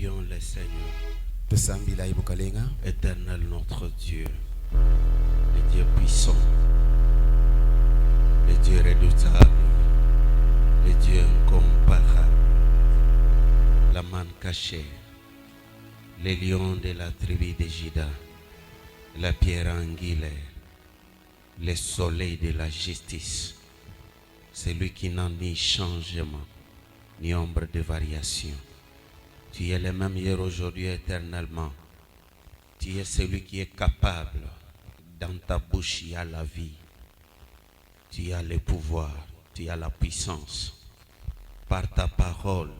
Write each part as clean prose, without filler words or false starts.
Prions le Seigneur. Éternel notre Dieu, le Dieu puissant, le Dieu redoutable, le Dieu incomparable, la manne cachée, les lions de la tribu de Juda, la pierre angulaire, le soleil de la justice, celui qui n'a ni changement, ni ombre de variation. Tu es le même hier, aujourd'hui, éternellement. Tu es celui qui est capable. Dans ta bouche, il y a la vie. Tu as le pouvoir, tu as la puissance. Par ta parole,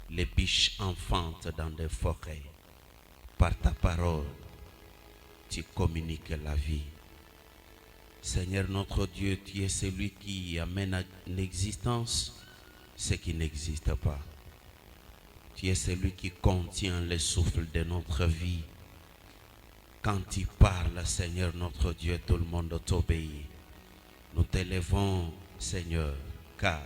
les biches enfantent dans des forêts. Par ta parole, tu communiques la vie. Seigneur notre Dieu, tu es celui qui amène à l'existence ce qui n'existe pas. Tu es celui qui contient le souffle de notre vie. Quand tu parles, Seigneur notre Dieu, tout le monde t'obéit. Nous t'élevons, Seigneur, car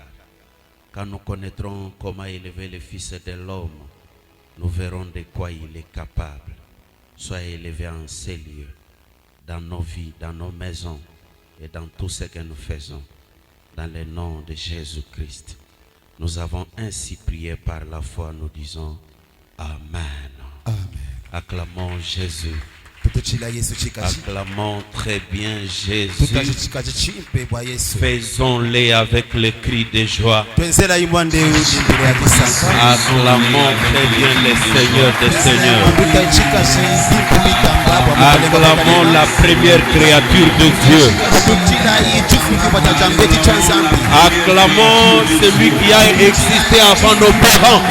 quand nous connaîtrons comment élever le Fils de l'homme, nous verrons de quoi il est capable. Sois élevé en ces lieux, dans nos vies, dans nos maisons et dans tout ce que nous faisons. Dans le nom de Jésus-Christ. Nous avons ainsi prié par la foi, nous disons Amen. Amen. Acclamons Jésus. Acclamons très bien Jésus. Faisons-les avec le cri de joie. Acclamons très bien le Seigneur des Seigneurs. Acclamons la première créature de Dieu. Acclamons celui qui a existé avant nos parents.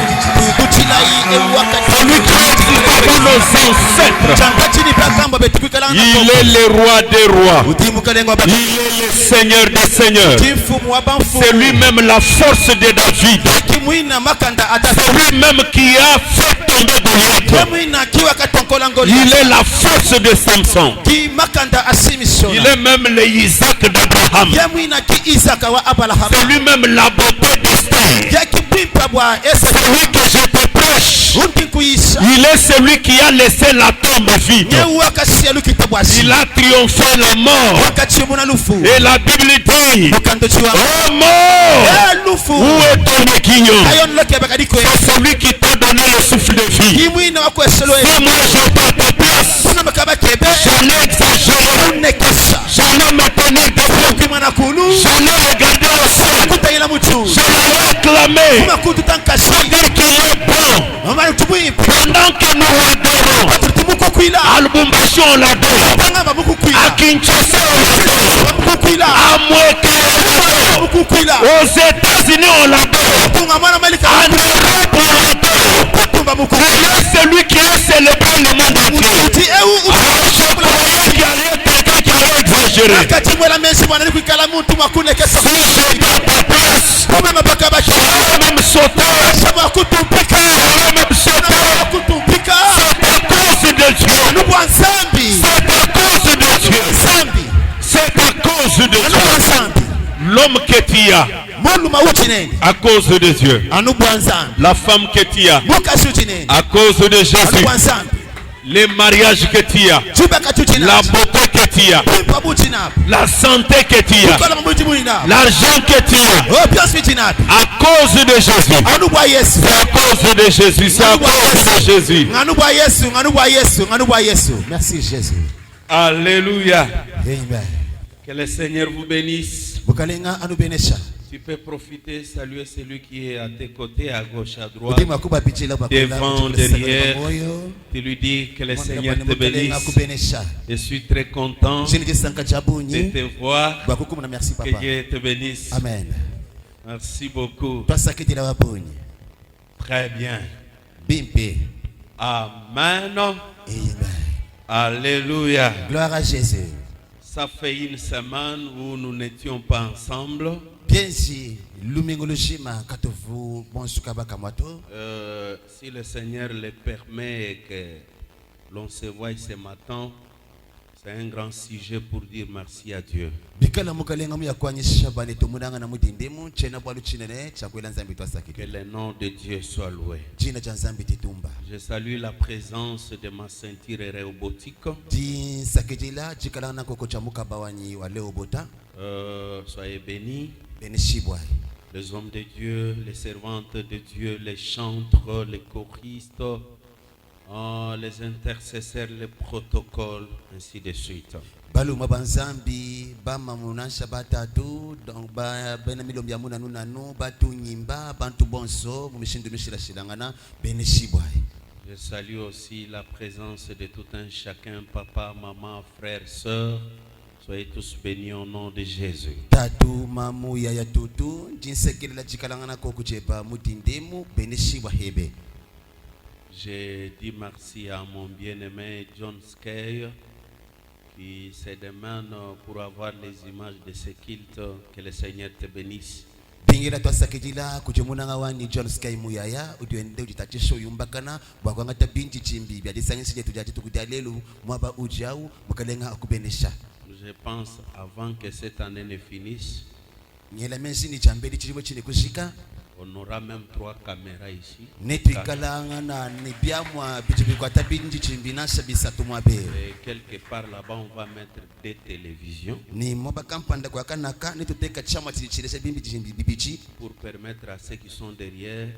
Celui qui a existé avant nos ancêtres. Il est le roi des rois. Il est le Seigneur des seigneurs. C'est lui-même la force de David. C'est lui-même qui a fait tomber Goliath. Il est la force de Samson. Il est même le Isaac d'Abraham. C'est lui-même la beauté d'Esther. C'est lui que je te prêche. Il est celui qui a laissé la tombe vide. Il a triomphé la mort. Et la Bible dit: oh mort, où est ton aiguillon? C'est celui qui t'a donné le souffle de vie. Si moi j'étais à ta place, j'allais exagérer, j'allais me tenir debout, j'allais regarder au ciel, j'allais acclamer, dire qu'il est bon. Pendant que nous l'adorons, à Lubumbashi on l'adore, à Kinshasa on l'adore, à Mweka on l'adore, aux États-Unis on l'adore, en Europe on l'adore. Il est celui qui a célébré le monde entier. Je croyais qu'il y avait quelqu'un qui allait exagérer. Si j'étais à ta place, j'allais même sauter. J'allais même sauter. C'est à cause de Dieu. C'est à cause de Dieu. C'est à cause de Dieu. L'homme que tu as, à cause de Dieu. La femme que tu as, à cause de Jésus. Les mariages que tu as, la beauté que tu as, la santé que tu as, l'argent que tu as, à cause de Jésus. C'est à cause de Jésus. C'est à cause de Jésus. Merci Jésus. Alléluia. Amen. Que le Seigneur vous bénisse. Tu peux profiter, saluer celui qui est à tes côtés, à gauche, à droite, devant, derrière. Tu lui dis que le Seigneur te bénisse. Je suis très content de te voir. Que Dieu te bénisse. Amen. Merci beaucoup. Très bien. Amen. Amen. Alléluia. Gloire à Jésus. Ça fait une semaine où nous n'étions pas ensemble. Si le Seigneur le permet et que l'on se voit ce matin, C'est un grand sujet pour dire merci à Dieu. bikala mukalenga mu yakwanyisha bane tumunanga na mudindemu chena bwalu chinene chakwela nzambi Que twasakite le nom de Dieu soit loué. jina cha nzambi titumba Je salue la présence de ma ceinture aérobotique. ti sakejila jikala na koko cha mukabawanyi wa leo bota Soyez bénis. benishibwa Les hommes de Dieu, les servantes de Dieu, les chantres, les choristes, les intercesseurs, les protocoles, ainsi de suite. baluma banzambi bama munasha batatu donc ba bena milombi ya muna nunanu batu nyimba bantu bonso mumishindu mishira shilangana benishibwa Je salue aussi la présence de tout un chacun, papa, maman, frère, sœur. Soyez tous bénis au nom de Jésus. tatu mamu ya tutu jinsekelela jikalangana ko kuchepa mutindemu benishibwa hebe. Je dis merci à mon bien-aimé John Skay qui se demande pour avoir les images de ce culte. Que le Seigneur te bénisse. bingira twasakejila kuchemunanga wani John Sky muyaya utuende ujitatisho yumbakana bwakwanga tabinji chimbi bya disanyisi tujaje tukudalelu mwaba ujau mukalenga akubenesha Je pense avant que cette année ne finisse, nyela mensi ni chambeli chilibo chine kushika on aura même 3 caméras ici. netwikalanga na nibyamwa bichibikwa tabinji chimbi nasha bisatu mwabe Et quelque part là-bas, on va mettre des télévisions ni mwaba kampanda kwa kanaka netuteka chama chilichilesha bimbi chimbi bibichi pour permettre à ceux qui sont derrière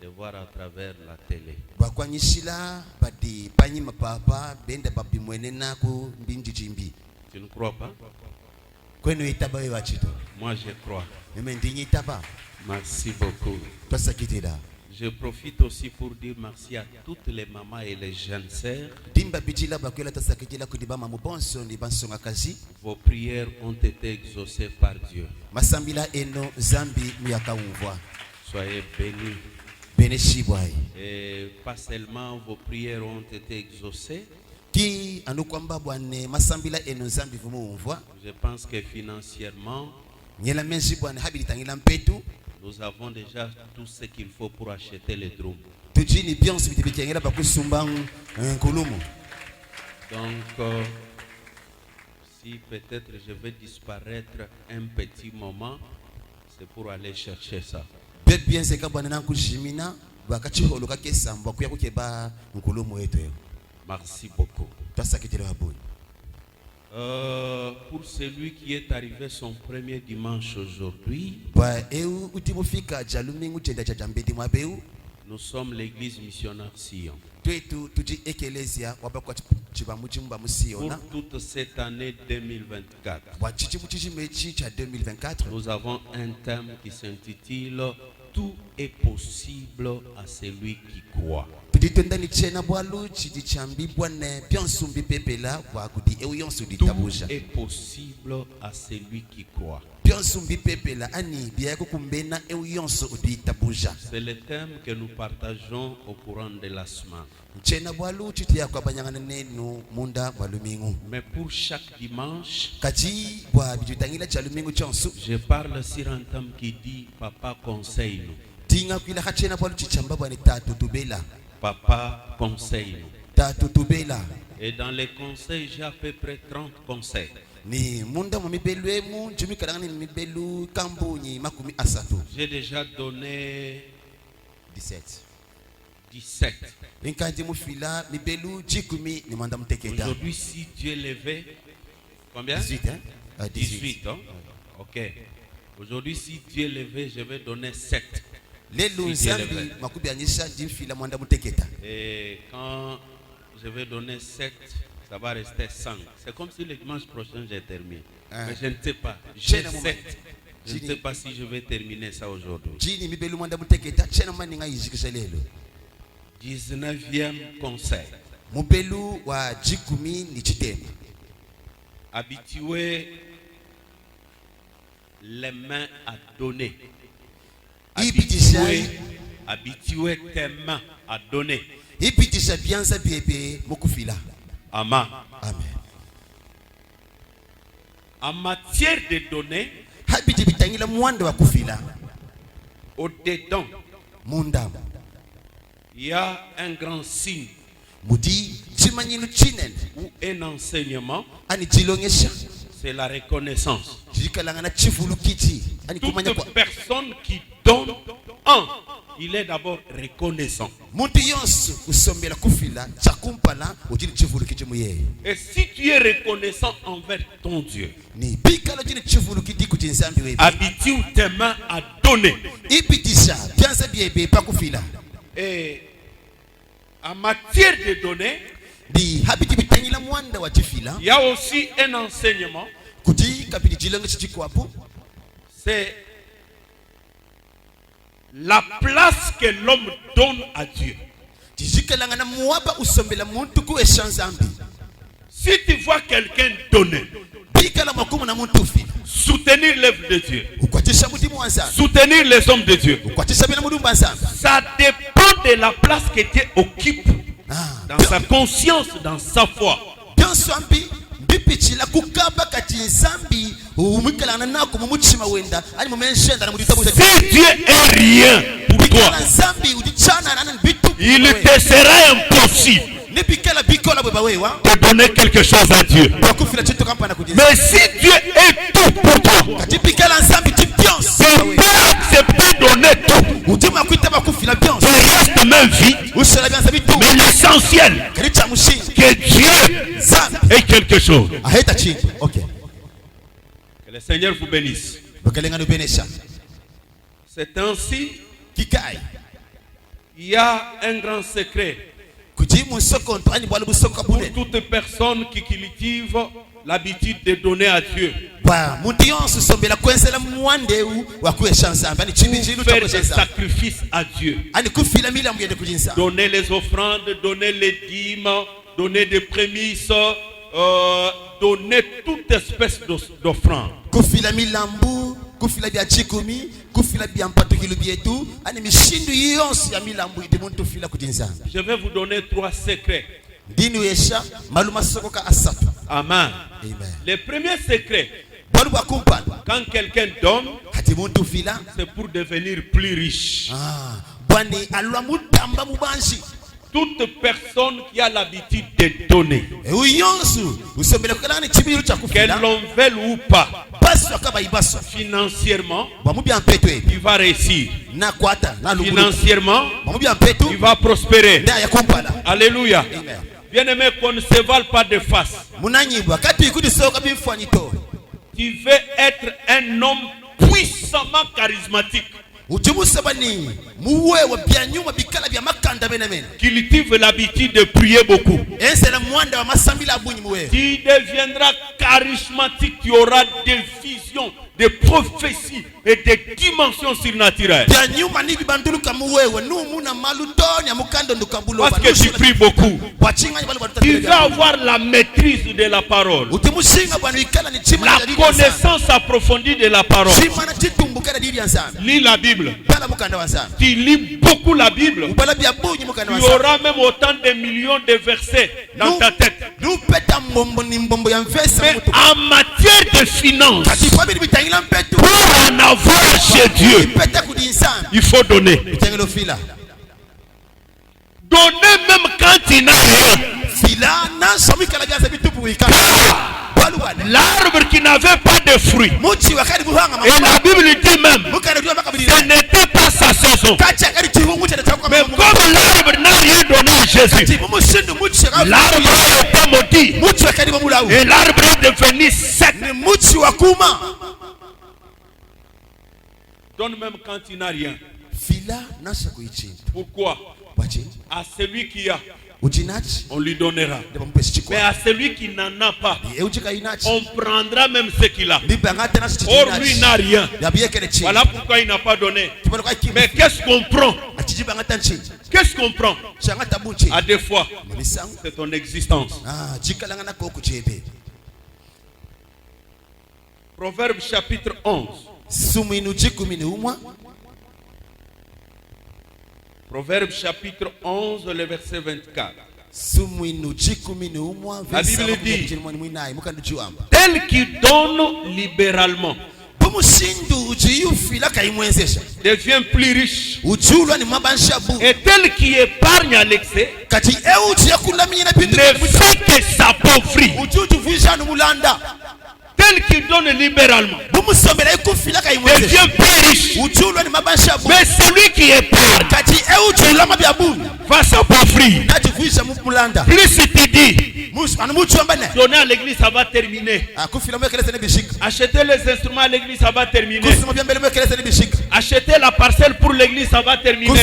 de voir à travers la télé. bakwanyishila badi panyi mapapa benda babimwenena ku mbinji chimbi Tu ne crois pas? kwenu itaba we wachito Moi, je crois. meme ndinyi itaba Merci beaucoup. twasakitila Je profite aussi pour dire merci à toutes les mamans et les jeunes sœurs. dimba bichila bakwela tasakitila kudibama mubonso ndi bansonga kazi Vos prières ont été exaucées par Dieu. masambila eno zambi muyakaumvwa Soyez bénis. beneshibwai Et pas seulement vos prières ont été exaucées, ki anukwamba bwane masambila eno zambi vumuumvwa je pense que financièrement, nyela menshi bwane habilitangila mpetu nous avons déjà tout ce qu'il faut pour acheter les drums. tujini byonse bitibikengela bakusumba nkulumu Donc, si peut-être je vais disparaître un petit moment, c'est pour aller chercher ça. be biense ka bwane nankujimina bakachiholo kakesambwa kuya kukeba nkulumu wetu yo Merci beaucoup. twasakitila wabuni Pour celui qui est arrivé son premier dimanche aujourd'hui, bwa eu utimufika jalumingu chenda cha jambedi mwabeu nous sommes l'église missionnaire Sion. twetu tuji ekelesia wabakwa chibamu chimba Pour musiona toute cette année 2024, bwa chichimu chichimechi cha 2024 nous avons un thème qui s'intitule « Tout est possible à celui qui croit ». tuditendani chena bwalu chidi chambi bwane byonsumbi pepela bwa kudi eu yonsu Tout ditabuja est possible à celui qui croit. byonsumbi pepela ani byako kumbena eu yonsu uditabuja C'est le thème que nous partageons au courant de la semaine. chena bwalu chiti yakwa banyangana nenu munda bwalumingu Mais pour chaque dimanche, kati bwa bijutangila chalumingu chonsu je parle sur un thème qui dit « Papa conseille-nous ». tinga kwila hachena bwalu chichamba bwane tatu tubela Papa conseille-nous. tatu tubela Et dans les conseils, j'ai à peu près 30 conseils. ni munda mu mibelu emu njumi kalanga ni mibelu kambunyi makumi asatu J'ai déjà donné 17 17. inkanji mufila mibelu jikumi ni manda muteketa Aujourd'hui, si Dieu levait, combien? 18 hein 18. Hein? Ok. Aujourd'hui, si Dieu levait, je vais donner 7. lelu Si Dieu nzambi levait. makubyanisha jimfila mwanda muteketa Et quand je vais donner 7, ça va rester 5. C'est comme si le dimanche prochain, j'ai terminé. Hein. Mais je ne sais pas. J'ai Chena 7. Je ne Chini. sais pas si je vais terminer ça aujourd'hui. jini mibelu mwanda muteketa chena maninga yizikisha lelo 19e conseil. mubelu wa jikumi ni chitema Habituer les mains à donner. Ipitisha. Habituer tes mains à donner. ipitisha byanza bebe mukufila Amen. amen En matière de donner, habiti bitangila mwanda wa kufila au-dedans, munda il y a un grand signe. muti chimanyinu chinene ou un enseignement, ani jilongesha c'est la reconnaissance. jikalanga na chifulu kiti ani kumanya kwa Toute personne qui donne un, il est d'abord reconnaissant. muntu yonse usombela kufila chakumpala ujini chifulu kiti muye Et si tu es reconnaissant envers ton Dieu, ni bikalo jini chifulu kiti kuti nsambi wewe habitue tes mains à donner. ipitisha byanza byebe pa kufila Et en matière de donner, di habiti bitanyila mwanda wa chifila il y a aussi un enseignement, kuti kapiti jilonge chichikwapo c'est la place que l'homme donne à Dieu. tijikalanga na muwaba usombela muntu kuesha nzambi Si tu vois quelqu'un donner, bikala makumu na muntu ufila soutenir l'œuvre de Dieu, ukwatisha mudimu wa nzambi soutenir les hommes de Dieu, ukwatisha bina mudumba nzambi ça dépend de la place que Dieu occupe dans sa conscience, dans sa foi. byanswambi mbipichila kukaba kati nzambi umwikalana nako mumuchima wenda ani mumenshenda na muditabuza Si Dieu est rien pour toi, nzambi udichana nana bitu il te sera impossible nibikala bikola bwe bawewa de donner quelque chose à Dieu. bakufila chitu kampana kudisa Mais si Dieu est tout pour toi, kati bikala nzambi tibyonse tu peux accepter de donner tout. udima kwita bakufila byonse Tu restes même vie, ushala byanza bitu mais l'essentiel, kali cha mushinga que Dieu nzambi ait quelque chose. aheta chini okay Que le Seigneur vous bénisse. bakalenga nubenesha C'est ainsi, kikai il y a un grand secret kujimu soko ndo ani bwala busoko pour kabune toute personne qui cultive l'habitude de donner à Dieu. ba muntu yonse usombela kwenzela mwandeu wa kuesha nzambi ani chimbi chilu cha Faire kuesha des nzambi sacrifices à Dieu. ani kufila milambo yende kujinsa Donner les offrandes, donner les dîmes, donner des prémices, donner toute espèce d'offrande. kufila milambu kufila bya chikumi kufila bya mpatukilo byetu ani mishindu yonse ya milambu ite muntu fila kujinzambi Je vais vous donner 3 secrets. dini wesha maluma soko ka asatu Amen. amen Le premier secret, bwalu bwakumpana quand quelqu'un donne, hati muntu fila c'est pour devenir plus riche. bwani alwa mutamba mubanshi Toute personne qui a l'habitude de donner, uyonsu usombela kala ni chibiru cha qu'elle kufila l'en veuille ou pas, baso kaba ibaso financièrement, bwamubya mpeto ebi il va réussir. na kwata na lugulu Financièrement, bwamubya mpeto il va prospérer. nda ya kumpala Alléluia. amen Bien-aimé, qu'on ne se vale pas de face. munanyibwa kati ikudi soka bimfani to Tu veux être un homme puissamment charismatique. utimusabani muwewe bya nyuma bikala bya makanda benemene Cultive l'habitude de prier beaucoup. ensela mwanda wa masambila abunyi muwewe Tu deviendras charismatique. Tu auras des visions, des prophéties et des dimensions surnaturelles. bya nyuma ni bibanduluka muwewe numuna malutoni amukando ndukambulo Parce que tu pries beaucoup. wachinganya balu Tu vas avoir la maîtrise de la parole. utimushinga bwana ikala ni chima La connaissance approfondie de la parole. chima na chitumbukana dili ya nzambi Lis la Bible. bala mukanda wa nzambi Tu lis beaucoup la Bible. ubala bya bunyi mukanda Tu wa nzambi auras même autant de millions de versets dans ta tête. nupeta mbombo ni mbombo ya mvesa Mais mutu en matière de finances, kati pabili bitangila mpetu pour en avoir chez Dieu, ipeta kudi nzambi il faut donner. bitangilo fila Donner même quand il n'a rien. fila na somi kala bya sabitu buikala balu bwana L'arbre qui n'avait pas de fruits. muchi wakati buhanga Et la Bible dit même, mukana dua makabili ce n'était pas sa saison. kacha kali chihungu cha takwa Mais comme l'arbre n'a rien donné à Jésus, mumushindu muchi l'arbre a été maudit. muchi wakati bamulawu Et l'arbre est devenu sec. ni muchi wakuma Donne même quand il n'a rien. fila nasha kuichinda Pourquoi? bachi À celui qui a, uchinachi on lui donnera. ndeba mpesi Mais chikwa à celui qui n'en a pas, euchika inachi on prendra même ce qu'il a. bibanga tena Or lui il n'a rien. yabiyekele chi Voilà pourquoi il n'a pas donné. tibona kwa kimi Mais qu'est-ce qu'on prend? achijibanga tanchi Qu'est-ce qu'on prend? changa tabuchi À des fois, misangu c'est ton existence. jikalanga nako kuchebe Proverbe chapitre 11. suminu chikumi ni umwa Proverbe chapitre 11, le verset 24. suminu chikumi ni umwa La Bible dit, mwinai mukanduchiwamba tel qui donne libéralement, mumushindu ujiyufila kaimwezesha devient plus riche. ujulwa ni mabanshabu Et tel qui épargne à l'excès kati ujiya kulamina ne fait que s'appauvrir. ujujuvisha numulanda Tel qui donne libéralement bumusombela ikufila kaimwezesha devient plus riche. ujulwa ni mabanshabu Mais celui qui épargne kati ujulama byabu va s'appauvrir. najivisha mulanda Plus tu dis, donner à l'église, ça va terminer. Acheter les instruments à l'église, ça va terminer. Acheter la parcelle pour l'église, ça va terminer.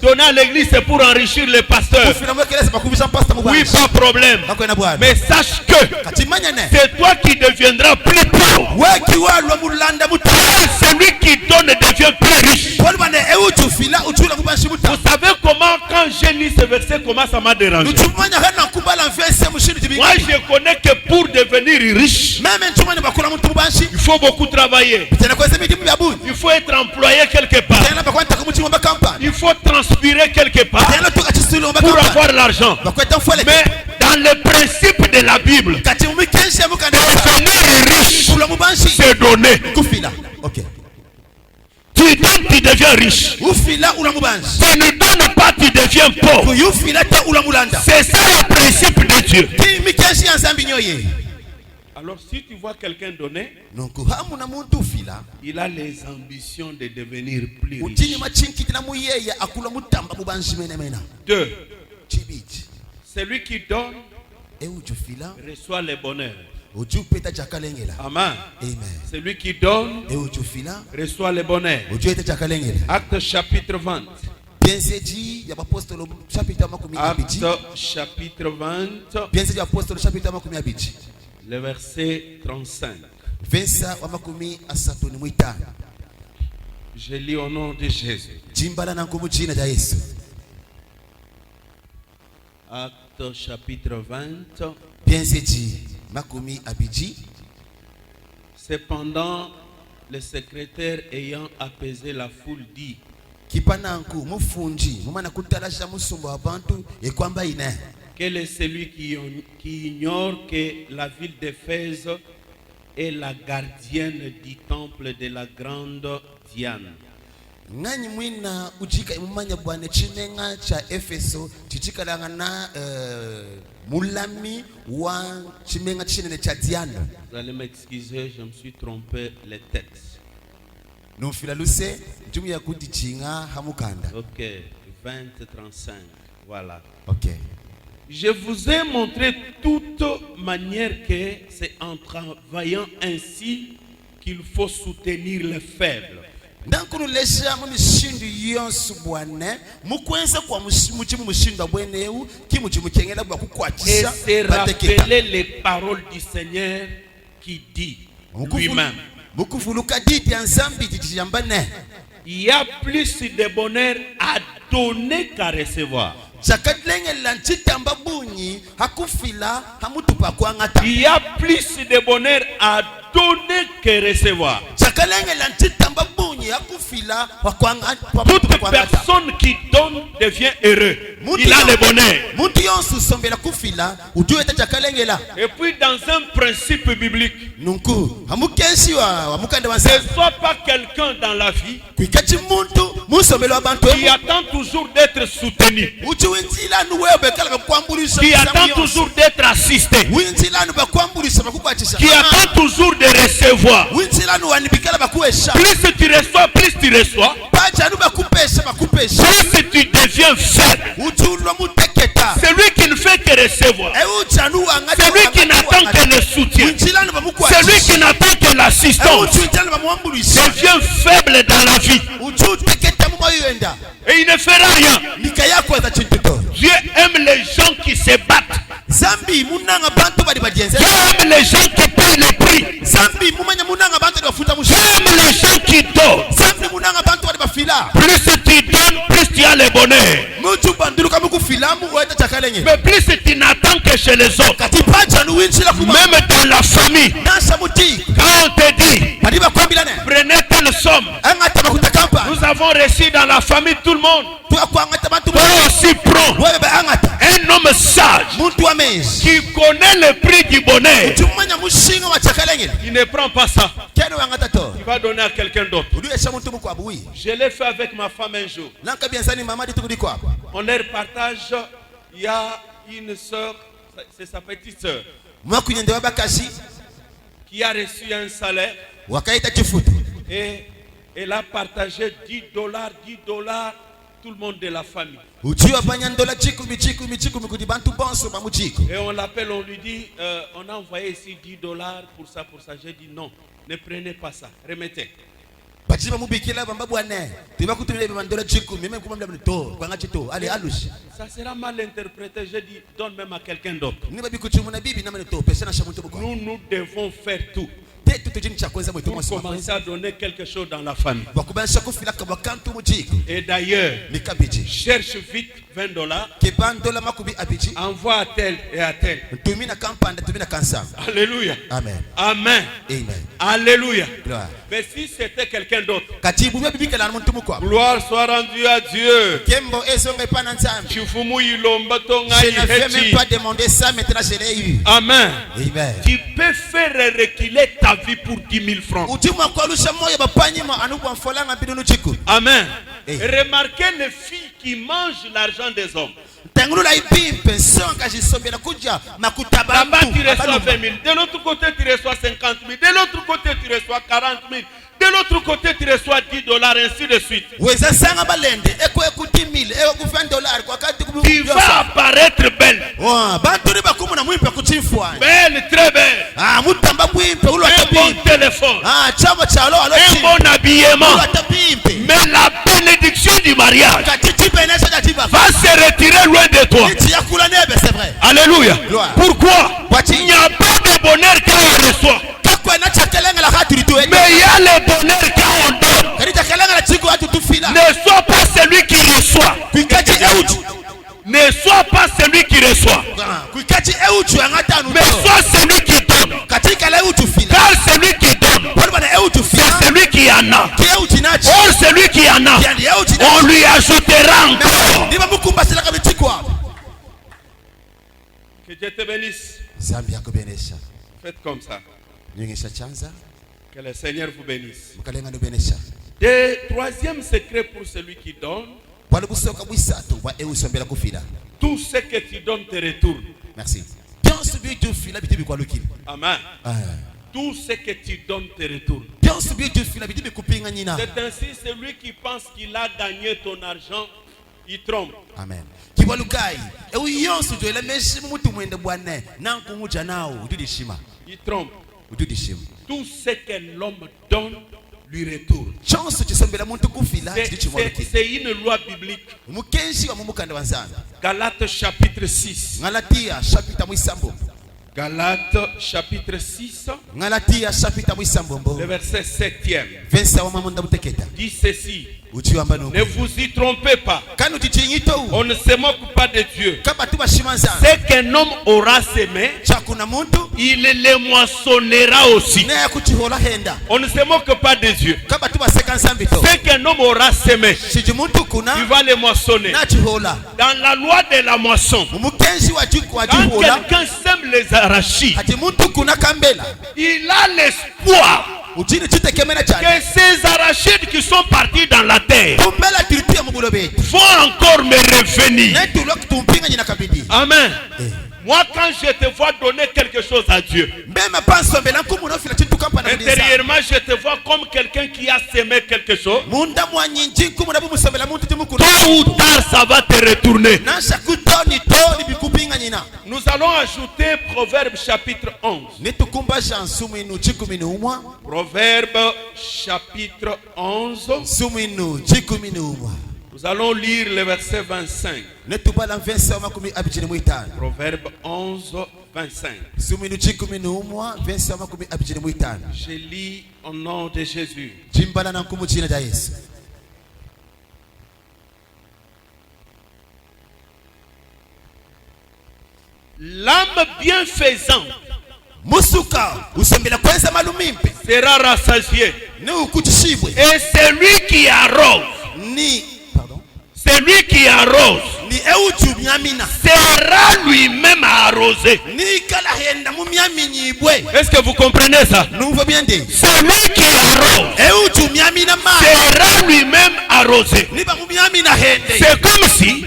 Donner à l'église, c'est pour enrichir les pasteurs. Oui, pas de problème. Mais sache que c'est toi qui deviendras plus pauvre. Celui qui donne devient plus riche. Vous savez comment, quand j'ai lu ce verset, comment ça m'a dérangé? Moi, je connais que pour devenir riche, il faut beaucoup travailler. Il faut être employé quelque part. Il faut transpirer quelque part pour avoir l'argent. Mais dans le principe de la Bible, devenir riche, c'est donner. Tu donnes, tu deviens riche. Tu ne donnes pas, tu deviens pauvre. C'est ça le principe de Dieu. Alors si tu vois quelqu'un donner, il a les ambitions de devenir plus riche. 2. Celui qui donne reçoit le bonheur. Amen. Celui qui donne reçoit le bonheur. Acte chapitre 20. Acte chapitre 20. Le verset 35. Je lis au nom de Jésus. Acte chapitre 20. Cependant, le secrétaire ayant apaisé la foule dit: quel est celui qui ignore que la ville d'Éphèse est la gardienne du temple de la grande Diane? Ngani mwina ujika imumanya bwane chinenga cha Efeso chichikalanga na mulami wa chimenga chinene cha Diane. Vous allez m'excuser, je me suis trompé les textes. Non filaluse njumu ya kuti chinga hamukanda. OK, 20-35. Voilà. OK. Je vous ai montré toute manière que c'est en travaillant ainsi qu'il faut soutenir les faibles. Ndankunulesha mumishindu yonse bwane mukwenza kwa muchimu mushindu bweneu kimuchimukengela bwa kukwatisa bateketa. Et rappeler les paroles du Seigneur qui dit lui-même. Mukufuluka diti anzambi tijambane. Il y a plus de bonheur à donner qu'à recevoir. Il y a plus de bonheur à donner que recevoir. Toute personne qui donne devient heureux. Il a le bonheur. Et puis dans un principe biblique, ne sois pas quelqu'un dans la vie qui attend toujours d'être soutenu, qui attend toujours d'être assisté, qui attend toujours de recevoir. Plus tu reçois, plus tu reçois, plus tu deviens faible. Celui qui ne fait que recevoir, celui qui n'attend que le soutien, celui qui n'attend que l'assistance, devient faible dans la vie. Et il ne fera rien. Dieu aime les gens qui se battent. Dieu aime les gens qui payent le prix. Dieu aime les gens qui donnent. Plus tu donnes, plus tu as le bonheur. Mais plus tu n'attends que chez les autres. Même dans la famille, quand on te dit prenez telle somme, nous avons reçu dans la famille tout le monde. Toi aussi prends. Un homme sage qui connaît le prix du bonheur, il ne prend pas ça. Il va donner à quelqu'un d'autre. Je l'ai fait avec ma femme un jour. On leur partage. Il y a une soeur, c'est sa petite soeur, qui a reçu un salaire. Et elle a partagé $10, tout le monde de la famille. Et on l'appelle, on lui dit, on a envoyé ici $10 pour ça. J'ai dit non, ne prenez pas ça, remettez. Ça sera mal interprété. J'ai dit donne même à quelqu'un d'autre. Nous devons faire tout pour commencer à donner quelque chose dans la famille. Et d'ailleurs, cherche vite $20, envoie à tel et à tel. Alléluia. Amen. Amen. Amen. Alléluia. Gloire. Mais si c'était quelqu'un d'autre, gloire soit rendue à Dieu. Je n'avais même pas demandé ça, maintenant je l'ai eu. Amen. Amen. Tu peux faire reculer ta vie pour 10 000 francs. Amen. Remarquez les filles qui mangent l'argent des hommes. Là-bas, tu reçois 20 000. De l'autre côté, tu reçois 50 000. De l'autre côté, tu reçois 40 000. De l'autre côté, tu reçois $10, ainsi de suite. Tu vas apparaître belle. Belle, très belle. Un bon téléphone. Un bon habillement. Mais la bénédiction du mariage va se retirer loin de toi. Alléluia. Pourquoi? Il n'y a pas de bonheur quand on reçoit. Mais il y a le bonheur quand on donne. Ne sois pas celui qui reçoit. Ne sois pas celui qui reçoit. Mais sois celui qui donne. Car celui qui donne, c'est celui qui en a. Or celui qui en a, on lui ajoutera encore. Que Dieu te bénisse. Faites comme ça. Que le Seigneur vous bénisse. Et troisième secret pour celui qui donne, tout ce que tu donnes te retourne. Merci. Amen. Tout ce que tu donnes te retourne. C'est ainsi celui qui pense qu'il a gagné ton argent, il trompe. Amen. Il trompe. Tout ce que l'homme donne lui retourne. C'est une loi biblique. Galates chapitre 6. Galates chapitre 6. Le verset 7e. Dit ceci. Ne vous y trompez pas. On ne se moque pas de Dieu. Ce qu'un homme aura semé, il le moissonnera aussi. On ne se moque pas de Dieu. Ce qu'un homme aura semé, il va le moissonner. Dans la loi de la moisson, quand quelqu'un sème les arachides, il a l'espoir que ces arachides qui sont partis dans la terre vont encore me revenir. Amen. Moi, quand je te vois donner quelque chose à Dieu, intérieurement, je te vois comme quelqu'un qui a semé quelque chose. Tôt ou tard, ça va te retourner. Nous allons ajouter Proverbe chapitre 11. Proverbe chapitre 11. Nous allons lire le verset 25. Proverbe 11, 25. Je lis au nom de Jésus. L'âme bienfaisante sera rassasiée. Et celui qui arrose sera lui-même arrosé. Est-ce que vous comprenez ça? Celui qui arrose sera lui-même arrosé. C'est comme si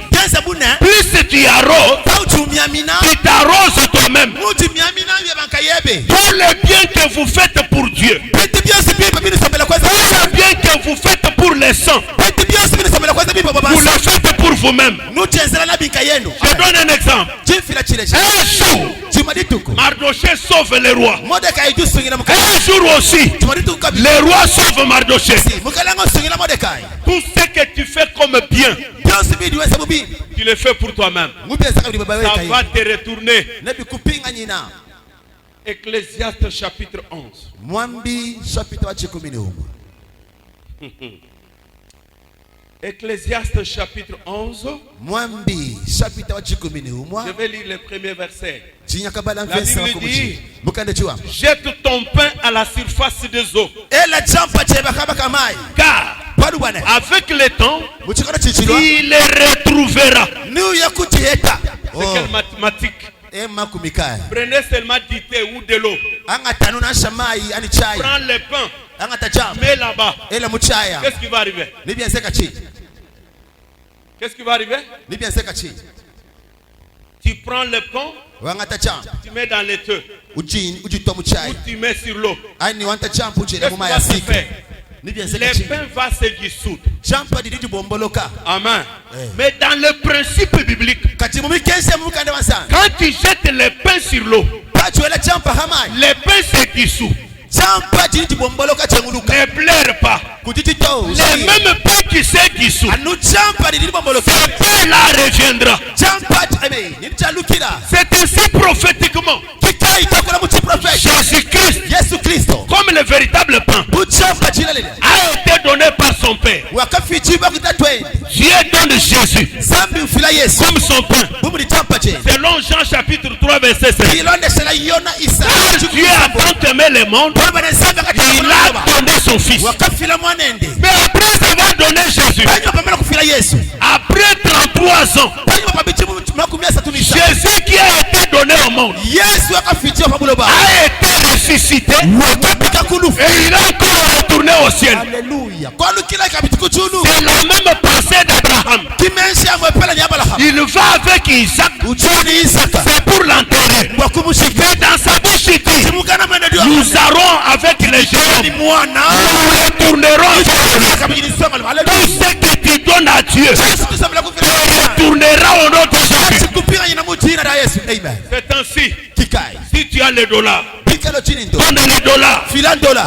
plus tu arroses, tu t'arroses toi-même. Tout le bien que vous faites pour Dieu, tout le bien que vous faites pour les saints, vous le faites pour vous-même. Je donne un exemple. Un jour, Mardochée sauve le roi. Un jour aussi, le roi sauve Mardochée. Tout ce que tu fais comme bien, tu le fais pour toi-même. Ça va te retourner. Ecclésiaste chapitre 11. Ecclésiaste chapitre 11. Je vais lire le premier verset. La Bible dit: jette ton pain à la surface des eaux, car avec le temps il les retrouvera. C'est quelle mathématique? Prenez seulement du thé ou de l'eau. Prends le pain, mets là-bas. Qu'est-ce qui va arriver? Qu'est-ce qui va arriver? Tu prends le pain, tu mets dans le thé, ou tu mets sur l'eau. Qu'est-ce qui va se faire? Le pain va se dissoudre. Amen. Mais dans le principe biblique, quand tu jettes le pain sur l'eau, le pain se dissout. Ne pleure pas. Le même pain qui s'est dissous, ce pain-là reviendra. C'est ainsi prophétiquement. Jésus-Christ, comme le véritable pain, a été donné par son Père. Dieu donne Jésus comme son pain. Selon Jean chapitre 3 verset 7. Dieu a tant aimé le monde, il a donné son fils. Mais après avoir donné Jésus, après 33 ans, Jésus qui a été donné au monde a été ressuscité et il a encore retourné au ciel. C'est la même pensée d'Abraham. Il va avec Isaac, c'est pour l'enterrer. Mais dans sa bouche il dit: nous allons avec les gens, nous retournerons avec lui. Tout ce que tu donnes à Dieu retournera au nom de Jésus. C'est ainsi. Si tu as les dollars, donne les dollars.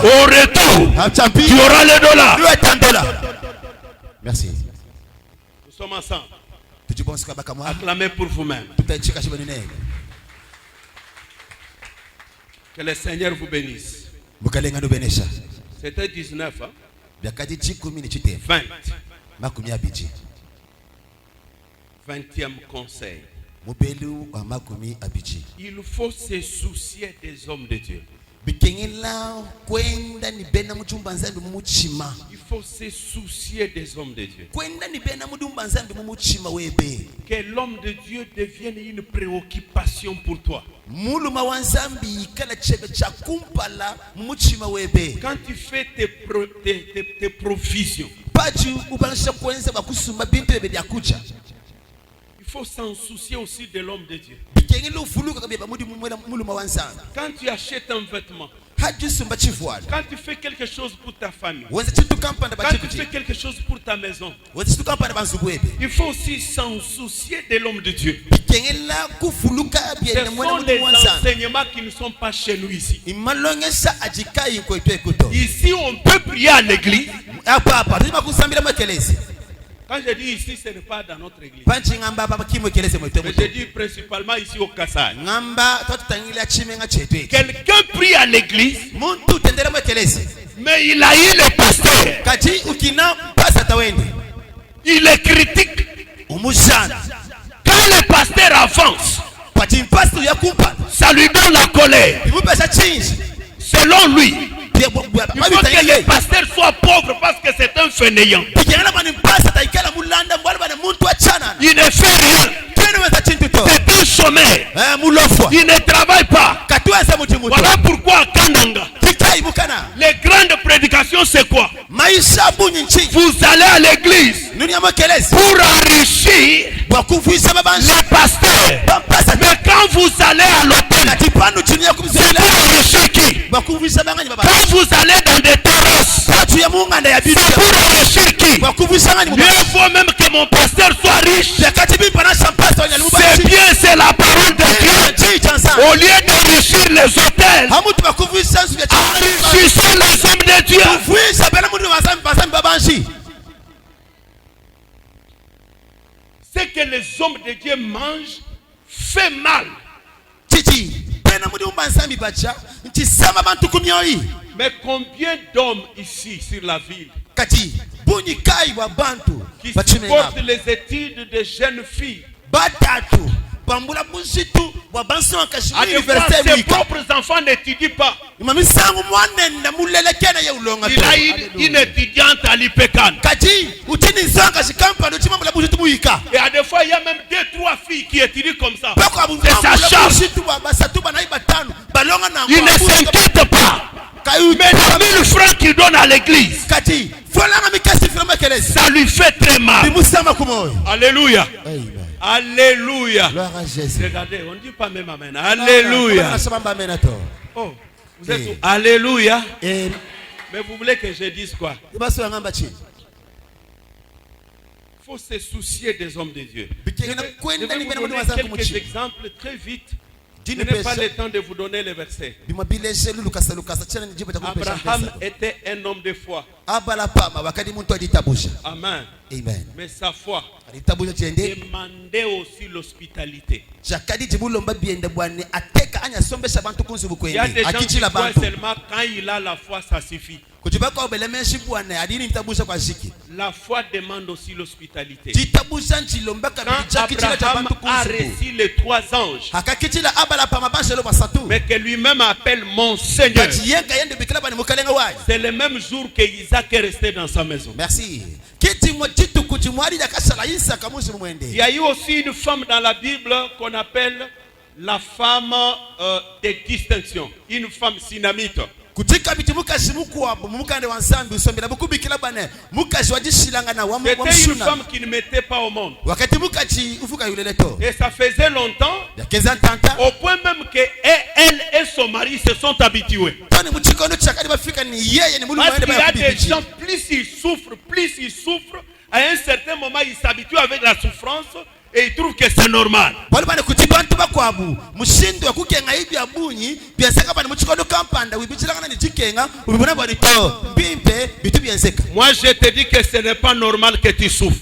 Au retour, tu auras les dollars. Merci. Nous sommes ensemble. Acclamez pour vous-même. Que le Seigneur vous bénisse. C'était 19. Hein? 20. 20e conseil. Il faut se soucier des hommes de Dieu. Il faut se soucier des hommes de Dieu. Que l'homme de Dieu devienne une préoccupation pour toi. Quand tu fais tes provisions, il faut s'en soucier aussi de l'homme de Dieu. Quand tu achètes un vêtement, quand tu fais quelque chose pour ta famille, quand tu fais quelque chose pour ta maison, il faut aussi s'en soucier de l'homme de Dieu. Ce sont des enseignements qui ne sont pas chez nous ici. Ici, on peut prier à l'église. Quand je dis ici, ce n'est pas dans notre église. Mais je dis principalement ici au Kassai. Quelqu'un prie à l'église, mais il a eu le pasteur. Il est critique. Quand le pasteur avance, ça lui donne la colère. Selon lui, il faut que le pasteur soit pauvre parce que c'est un fainéant. Il ne fait rien. sommeil. Il ne travaille pas. Voilà pourquoi à Kananga, les grandes prédications, c'est quoi? Vous allez à l'église pour enrichir les pasteurs. Mais quand vous allez à l'hôtel, c'est pour enrichir qui? Quand vous allez dans des terrasses, c'est pour enrichir qui? Mieux vaut même que mon pasteur soit riche. C'est bien, c'est la parole de Dieu. Au lieu d'enrichir les hôtels, enrichissons les hommes de Dieu. Ce que les hommes de Dieu mangent fait mal. Mais combien d'hommes ici sur la ville qui supportent les études de jeunes filles, à des fois, ses propres enfants n'étudient pas. Il a une étudiante à l'IPECAN. Et à des fois, il y a même 2-3 filles qui étudient comme ça. C'est sa charge. Il ne s'inquiète pas. Mais les 1000 francs qu'il donne à l'église, ça lui fait très mal. Alléluia. Alléluia. Regardez, on ne dit pas même amen. Alléluia. Oh, vous êtes où? Alléluia. Mais vous voulez que je dise quoi? Il faut se soucier des hommes de Dieu. Je vais vous donner quelques exemples très vite. Je n'ai pas le temps de vous donner les versets. Abraham était un homme de foi. Amen. Mais sa foi demandait aussi l'hospitalité. Il y a des gens qui croient seulement quand il a la foi, ça suffit. La foi demande aussi l'hospitalité. Quand Abraham a reçu les 3 anges, mais que lui-même appelle mon Seigneur, c'est le même jour que Isaac est resté dans sa maison. Merci. Il y a eu aussi une femme dans la Bible qu'on appelle la femme de distinction, une femme synamite. C'était une femme qui ne mettait pas au monde. Et ça faisait longtemps, au point même que elle et son mari se sont habitués. Parce qu'il y a des gens, plus ils souffrent, à un certain moment ils s'habituent avec la souffrance. Et il trouve que c'est normal. Moi je te dis que ce n'est pas normal que tu souffres.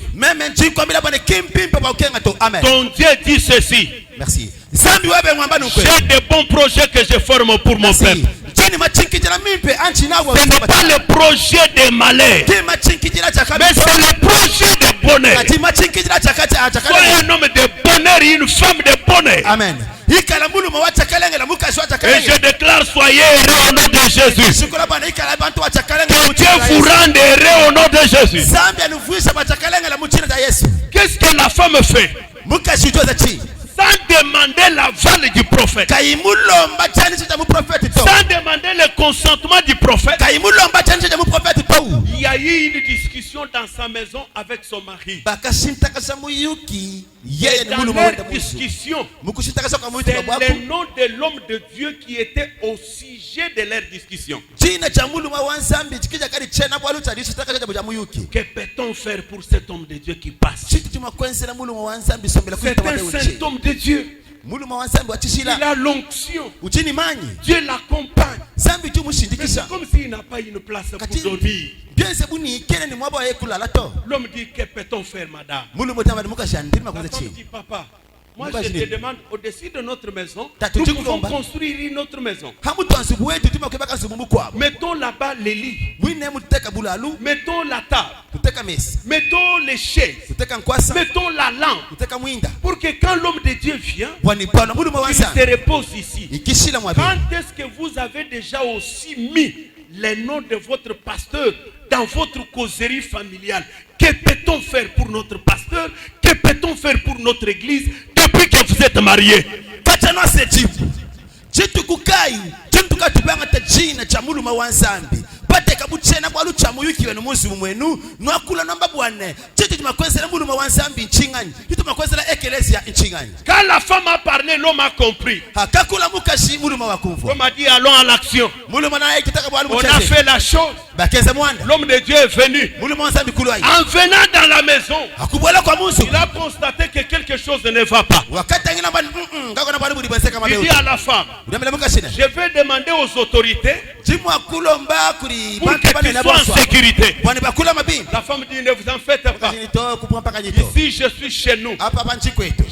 Ton Dieu dit ceci. Merci. J'ai des bons projets que je forme pour mon peuple. Ce n'est pas le projet de malheur, mais c'est le projet de bonheur. Sois un homme de bonheur et une femme de bonheur. Amen. Et je déclare, soyez heureux au nom de Jésus. Que Dieu vous rende heureux au nom de Jésus. Qu'est-ce que la femme fait? Sans demander l'aval du prophète, sans demander le consentement du prophète, il y a eu une discussion dans sa maison avec son mari. Et dans leur discussion, c'est le nom de l'homme de Dieu qui était au sujet de leur discussion. Que peut-on faire pour cet homme de Dieu qui passe? C'est un saint homme de Dieu. Il a l'onction. Dieu l'accompagne. Mais c'est comme s'il n'a pas une place pour dormir. L'homme dit, que peut-on faire, madame? La femme dit, papa, moi je te demande, au-dessus de notre maison, nous pouvons construire une autre maison. Mettons là-bas les lits. Mettons la table. Mettons les chaises. Mettons la lampe. Pour que quand l'homme de Dieu vient, il se repose ici. Quand est-ce que vous avez déjà aussi mis les noms de votre pasteur dans votre causerie familiale? Que peut-on faire pour notre pasteur? Que peut-on faire pour notre église depuis que vous êtes mariés? pateka buchena bwa lucha muyukiwe no munsi mwenu nwakula namba bwane tete tumakwezela muluma wanzambi nchingani tumakwezela ekelezia nchingani. Quand la femme a parlé, l'homme a compris. Hakakula mukashi muluma wakumva. Comme a dit, allons à l'action. Muluma na ekitaka bwa On a fait la chose. Bakeza mwanda. L'homme de Dieu est venu. Muluma wanzambi kulwai. En venant dans la maison, akubwela kwa munsi il a constaté que quelque chose ne va pas. Wakati ngina bwana ngako na bwana budi bwese kama leo. Il dit à la femme, je vais demander aux autorités pour que tu sois en sécurité. La femme dit, ne vous en faites pas. Ici, je suis chez nous.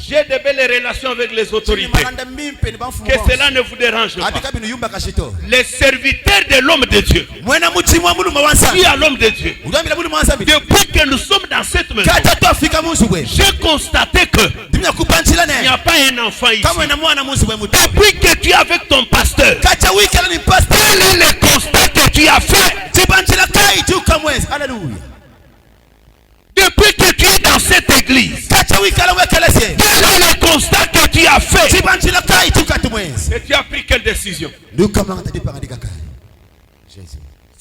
J'ai de belles relations avec les autorités. Que cela ne vous dérange pas. Les serviteurs de l'homme de Dieu. Dis à l'homme de Dieu. Depuis que nous sommes dans cette maison, j'ai constaté que il n'y a pas un enfant ici. Depuis que tu es avec ton pasteur, quel est le constat que tu as fait? Depuis que tu es dans cette église, quel est le constat que tu as fait? Et tu as pris quelle décision?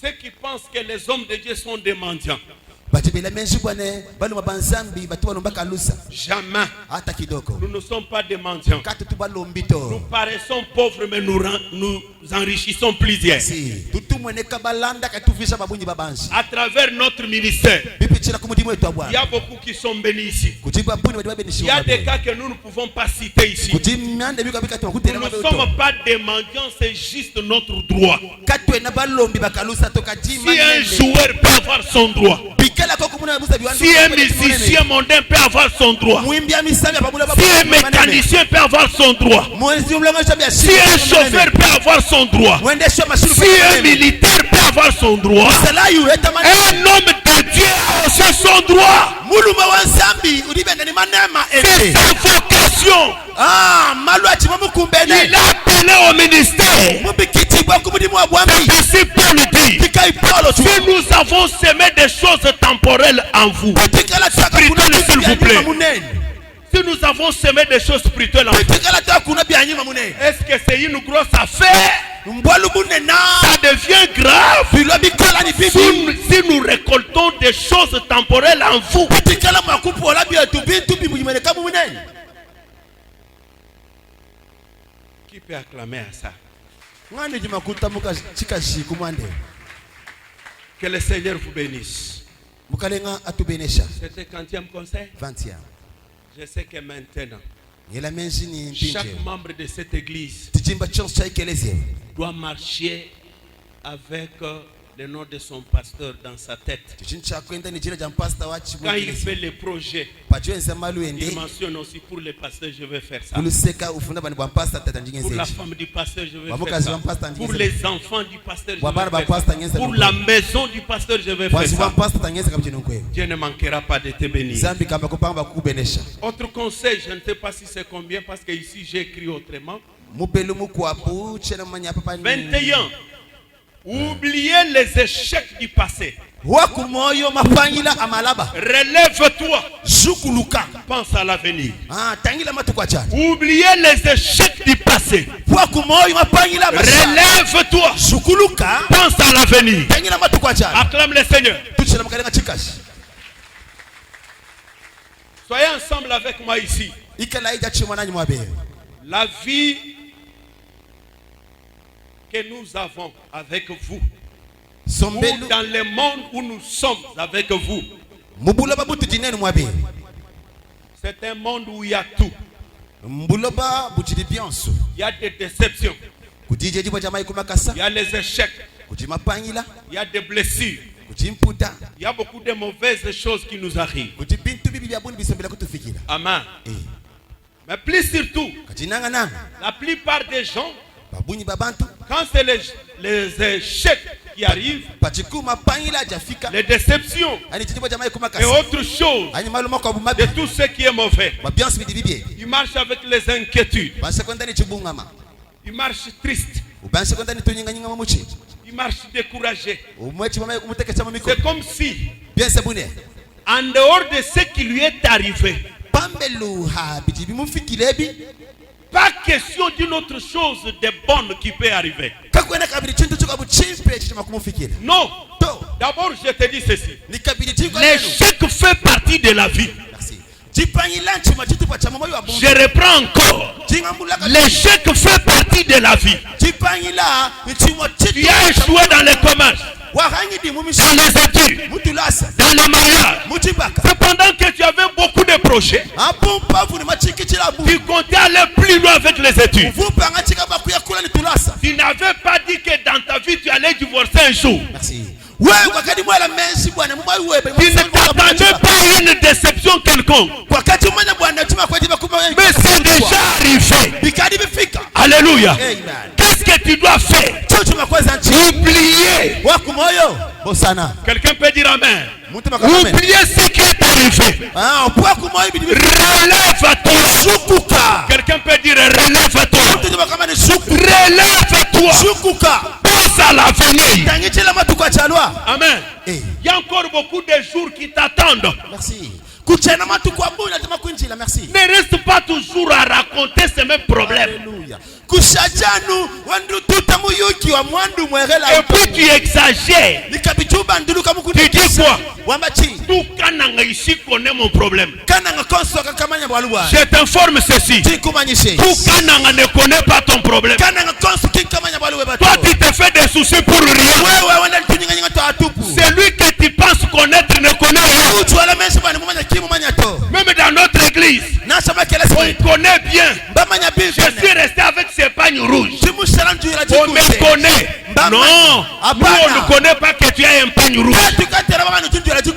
Ceux qui pensent que les hommes de Dieu sont des mendiants, jamais. Nous ne sommes pas des mendiants. Nous paraissons pauvres, mais nous enrichissons plusieurs. À travers notre ministère, il y a beaucoup qui sont bénis ici. Il y a des cas que nous ne pouvons pas citer ici. Nous ne sommes pas des mendiants, c'est juste notre droit. Si un joueur peut avoir son droit, si un musicien mondain peut avoir son droit, si un mécanicien peut avoir son droit, si un chauffeur peut avoir son droit, si un militaire peut avoir son droit, un homme de Dieu a aussi son droit. C'est sa vocation. Il a appelé au ministère. C'est Paul dit, si nous avons semé des choses temporelles en vous, spirituelles s'il vous plaît, si nous avons semé des choses spirituelles en vous, est-ce que c'est une grosse affaire? Ça devient grave si nous récoltons des choses temporelles en vous. Qui peut acclamer à ça? Que le Seigneur vous bénisse. C'était 20e conseil. 20e. Je sais que maintenant, chaque membre de cette église doit marcher avec le nom de son pasteur dans sa tête. Quand il fait les projets, il mentionne aussi pour les pasteurs, je vais faire ça. Pour la femme du pasteur, je vais faire ça. Pour les enfants du pasteur, je vais faire ça. Pour la maison du pasteur, je vais faire ça. Dieu ne manquera pas de te bénir. Autre conseil, je ne sais pas si c'est combien, parce que ici j'ai écrit autrement. 21. Oubliez les échecs du passé. Relève-toi. Pense à l'avenir. Oubliez les échecs du passé. Relève-toi. Pense à l'avenir. Acclame le Seigneur. Soyez ensemble avec moi ici. La vie que nous avons avec vous, ou dans le monde où nous sommes avec vous, c'est un monde où il y a tout. Il y a des déceptions, il y a les échecs, il y a des blessures, il y a beaucoup de mauvaises choses qui nous arrivent. Amen. Mais plus surtout, la plupart des gens, quand c'est les échecs qui arrivent, les déceptions et autre chose, de tout ce qui est mauvais, ils marchent avec les inquiétudes, ils marchent tristes, ils marchent découragés. C'est comme si En dehors de ce qui lui est arrivé, pas question d'une autre chose de bonne qui peut arriver. Non. D'abord, je te dis ceci. L'échec fait partie de la vie. Je reprends encore. L'échec fait partie de la vie. Tu as échoué dans les commerces, dans les études, dans le mariage. Cependant que tu avais beaucoup de projets, tu comptais aller plus loin avec les études. Tu n'avais pas dit que dans ta vie tu allais divorcer un jour. Merci. Tu ne t'attendais pas à une déception quelconque. Mais c'est déjà arrivé. Alléluia. Qu'est-ce que tu dois faire? Oublier. Quelqu'un peut dire amen. Oublier ce qui est arrivé. Relève-toi. Quelqu'un peut dire relève-toi. Relève-toi. Pense à l'avenir. Amen. Il y a encore beaucoup de jours qui t'attendent. Merci. Ne reste pas toujours à raconter ces mêmes problèmes. Alléluia. Et puis tu exagères. Tu dis quoi? Tout Kananga ici connaît mon problème. Je t'informe ceci. Tout Kananga ne connaît pas ton problème. Toi tu te fais des soucis pour rien. Celui que tu penses connaître ne connaît rien. Même dans notre église, on connaît bien. Je suis resté avec ces pagnes rouges. On me connaît. Non, nous on ne connaît pas que tu as un pagne rouge.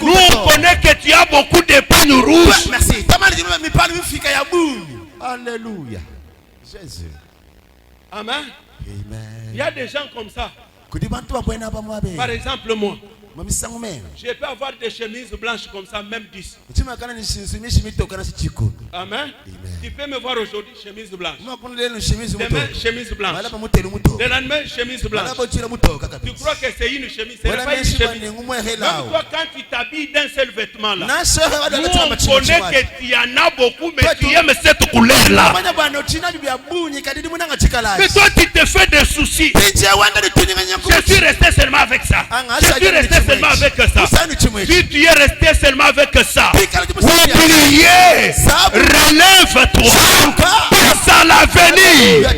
Nous on connaît que tu as beaucoup de pagnes rouges. Merci. Alléluia. Jésus. Amen. Amen. Il y a des gens comme ça. Par exemple moi, je peux avoir des chemises blanches comme ça, même 10. Amen. Tu peux me voir aujourd'hui, chemise blanche. Demain, chemise blanche. Le lendemain, chemise blanche. Tu crois que c'est une chemise? C'est pas une chemise. Même toi, quand tu t'habilles d'un seul vêtement là, nous on connaît que tu y en as beaucoup, mais tu aimes cette couleur-là. Mais toi, tu te fais des soucis. Je suis resté seulement avec ça. Je suis resté seulement avec ça. Si tu es resté seulement avec ça, oubliez, relève-toi, pense à l'avenir.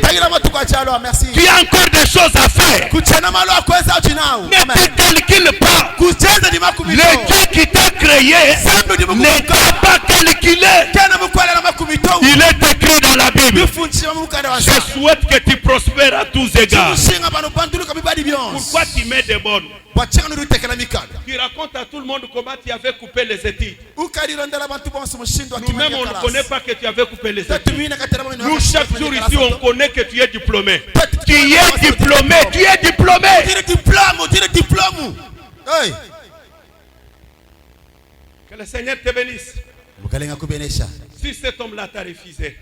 Tu as encore des choses à faire. Ne te calcule pas. Le Dieu qui t'a créé ne t'a pas calculé. Il est écrit dans la Bible. Je souhaite que tu prospères à tous égards. Pourquoi tu mets des bonnes? Tu racontes à tout le monde comment tu avais coupé les études. Nous-mêmes, on ne connaît pas que tu avais coupé les études. Nous, chaque jour ici, on connaît que tu es diplômé. Tu es diplômé. Tu es diplômé. Que le Seigneur te bénisse. Si cet homme-là t'a refusé,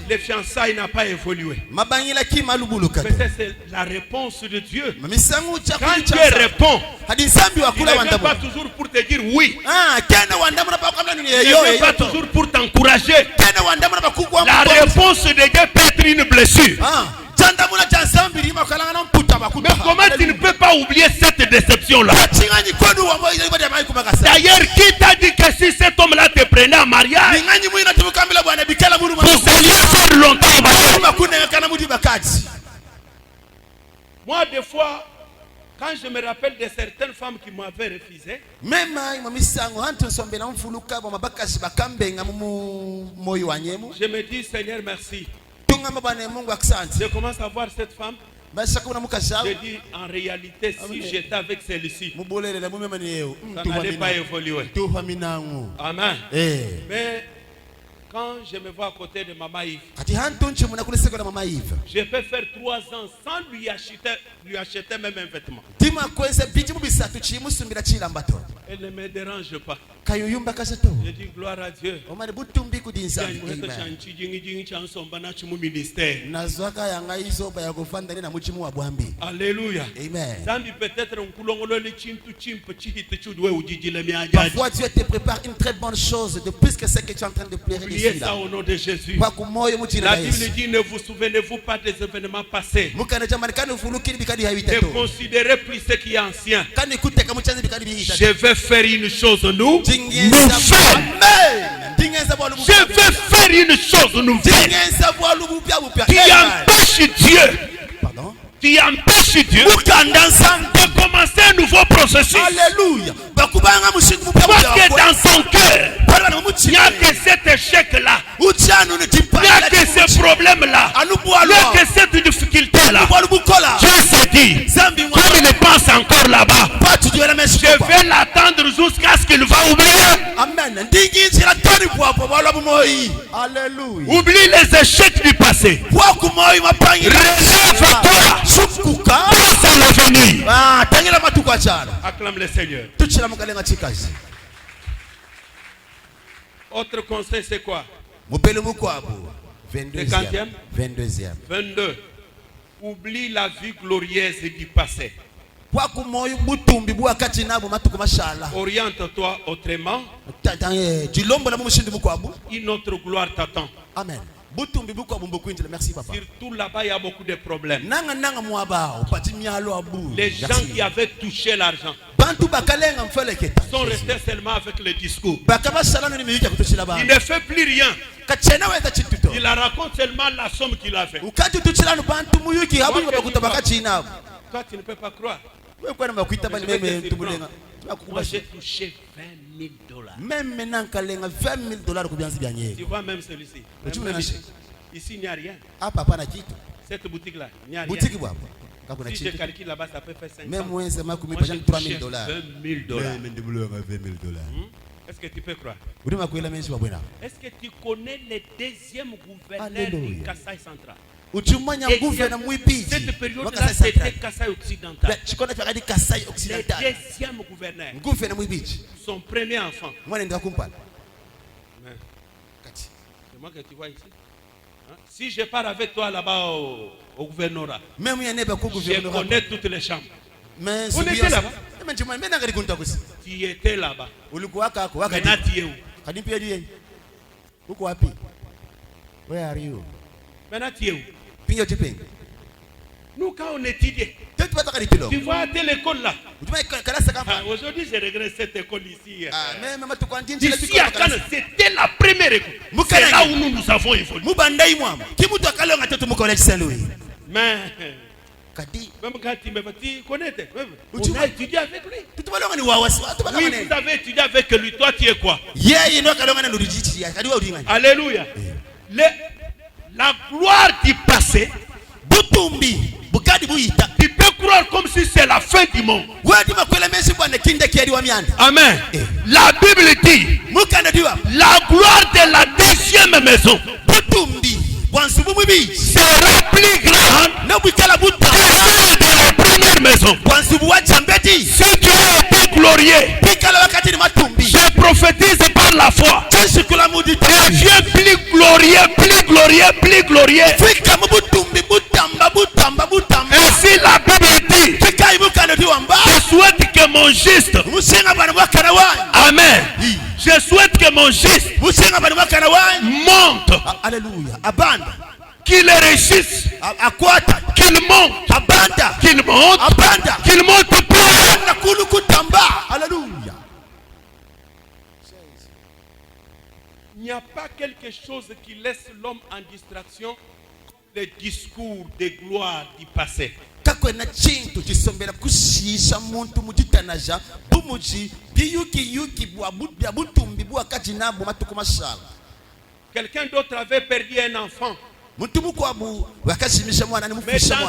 le fiançailles n'a pas évolué. Peut-être c'est la réponse de Dieu. Quand Dieu répond, il ne vient pas toujours pour te dire oui. Il ne vient pas toujours pour t'encourager. La réponse de Dieu peut être une blessure. Mais comment tu ne peux pas oublier cette déception-là? D'ailleurs, qui t'a dit que si cet homme-là te prenait en mariage, vous alliez faire longtemps en mariage? Moi, des fois, quand je me rappelle de certaines femmes qui m'avaient refusé, je me dis, Seigneur, merci. Je commence à voir cette femme. Je dis, en réalité, si j'étais avec celle-ci, ça n'allait pas évoluer. Amen. Mais quand je me vois à côté de Maman Yves, je peux faire 3 ans sans lui acheter même un vêtement. Elle ne me dérange pas. kayuyumba kasato Je dis gloire à Dieu. omane butumbi kudinsa nazwaka yanga isoba ya kufanda ni na muchimu wa bwambi. Alléluia. Amen. Parfois Parfois Dieu te prépare une très bonne chose de plus que ce que tu es en train de pleurer oubliez ici ça là. au nom de Jésus. Kwa kumoyo muchina La na Bible Yesu. dit ne vous souvenez-vous pas des événements passés. Mukana jamani kana ufulukiri bikadi Ne habiteto. considérez plus ce qui est ancien. Kana ikuteka muchanzi bikadi bihita. Je vais faire une chose nouvelle. Amen. Je vais faire une chose nouvelle. Tu empêches Dieu. Pardon? Tu empêches Dieu de commencer un nouveau processus. Alléluia. Parce que dans son cœur, il n'y a que cet échec-là. Il n'y a que ce problème-là. Il n'y a que cette difficulté-là. Dieu s'est dit, comme il pense encore là-bas, je vais l'attendre jusqu'à ce qu'il va oublier. Amen. Alléluia. Oublie les échecs du passé. Relève-toi. Pense à l'avenir. Acclame le Seigneur. Autre conseil, c'est quoi? 22e. 22. Oublie la vie glorieuse du passé. Oriente-toi autrement. Une autre gloire t'attend. Amen. Merci papa. Surtout là-bas, il y a beaucoup de problèmes. Les gens Merci. qui avaient touché l'argent sont restés seulement avec le discours. Il ne fait plus rien. Il raconte seulement la somme qu'il a fait. Toi, tu ne peux pas croire. Moi, j'ai touché $20,000. Même maintenant, $20,000 Tu vois même celui-ci. Ici, il n'y a rien. Ah, papa, na kitu. Cette boutique-là, il n'y a rien. Boutique bwa. Si je calcule là-bas, ça peut faire 500. Même moi, c'est ma commune, Moi, j'ai j'ai $3,000. touché $20,000. Est-ce que tu peux croire? Est-ce que tu connais le deuxième gouverneur Alléluia. du Kasaï central? Cette Cette période-là, c'était Kasaï occidental. Le deuxième gouverneur, son premier enfant. Mais, c'est moi que tu vois ici. Hein? Si je pars avec toi là-bas au gouvernorat, je connais toutes les chambres. On était là-bas. Tu étais là-bas. Maintenant, tu es où? Where are you? Maintenant, tu es où? Pinyo chipeng. Nous, quand on étudiait, tu vois à telle école là. Ah, aujourd'hui, je regrette cette école ici. Ici à Cannes, c'était la première école. C'est là où nous avons évolué. Mais, même quand tu me tu connais, on a étudié avec lui. Oui, vous avez étudié avec lui. Toi, tu es quoi? Alléluia. La gloire du passé, tu peux croire comme si c'est la fin du monde. Amen. La Bible dit la gloire de la deuxième maison sera plus grande que celle de la première maison. Si tu as été glorieux, je prophétise par la foi. Deviens plus glorieux, plus glorieux, plus glorieux. Ainsi la Bible dit, je souhaite que mon juste, amen, je souhaite que mon juste monte, qu'il réussisse, qu'il monte, qu'il monte plus. Alléluia. Il n'y a pas quelque chose qui laisse l'homme en distraction, les discours de gloire du passé. Kakwena chintu chisombera kushisha muntu mujitanaja bumuji biyuki bya butumbi bwa kajinabo matuko mashala. Quelqu'un d'autre avait perdu un enfant. Mais dans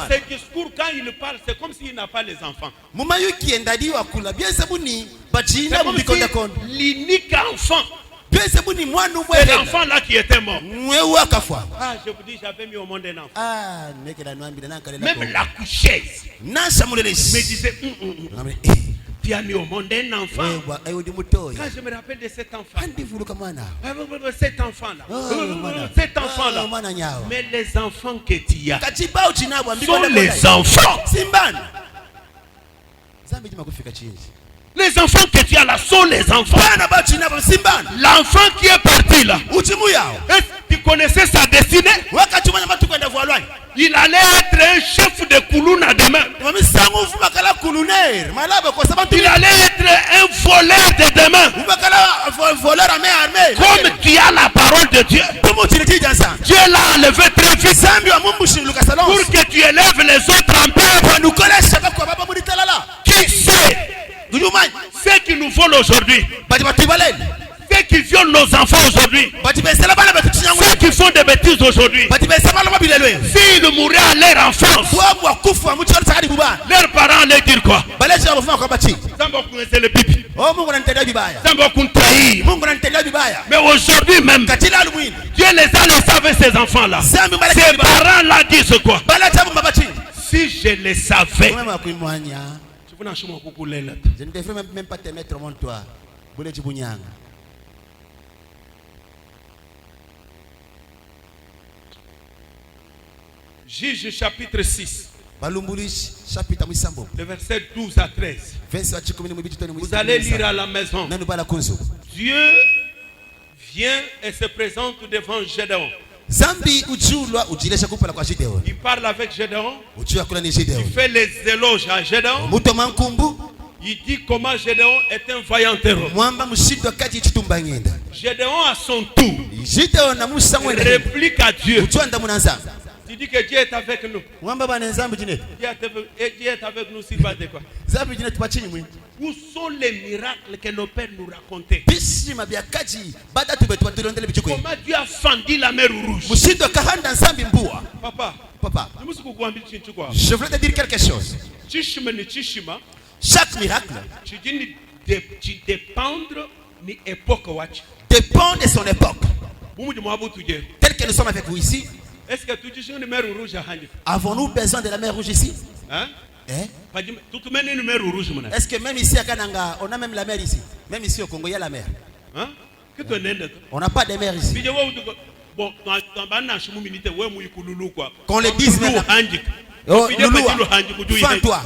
ce discours, quand il parle, c'est comme s'il n'a pas les enfants. C'est comme si l'unique enfant, c'est l'enfant là qui était mort. Ah, je vous dis, j'avais mis au monde un enfant. Même la coucheuse me disait, Tu as mis au monde un enfant. Quand je me rappelle de cet enfant. Cet enfant-là. Cet enfant-là. Mais les enfants que tu as sont les enfants. Les enfants que tu as là sont les enfants. L'enfant qui est parti là. Est-ce que tu connaissais sa destinée? Il allait être un chef de Koulouna demain. Il allait être un voleur de demain. Comme tu as la parole de Dieu, Dieu l'a enlevé très vite pour que tu élèves les autres en paix. Qui sait ce qui nous vole aujourd'hui? Ceux qui violent nos enfants aujourd'hui, ceux qui font des bêtises aujourd'hui, s'ils mouraient à leur enfance, leurs parents allaient dire quoi? C'est le pipi. Mais aujourd'hui même, Dieu les a laissés avec ces enfants-là. Ces parents-là disent quoi? Si je les savais, je ne devrais même pas te mettre au monde toi. Juge chapitre 6. Le verset 12 à 13. Vous allez lire à la maison. Dieu vient et se présente devant Gédéon. Il parle avec Gédéon. Il fait les éloges à Gédéon. Il dit comment Gédéon est un vaillant héros. Gédéon à son tour réplique à Dieu. Tu dis que Dieu est avec nous. Dieu est avec nous s'il va de quoi? Où sont les miracles que nos pères nous racontaient? Comment Dieu a fendu la mer rouge? Papa, je voulais te dire quelque chose. Chaque miracle dépend de son époque. Tel que nous sommes avec vous ici, avons-nous besoin de la mer rouge ici? Hein? Est-ce que même ici à Kananga, on a même la mer ici? Même ici au Congo, il y a la mer. Hein? On n'a pas de mer ici. Qu'on le dise maintenant. Oh, Loulou, fends-toi.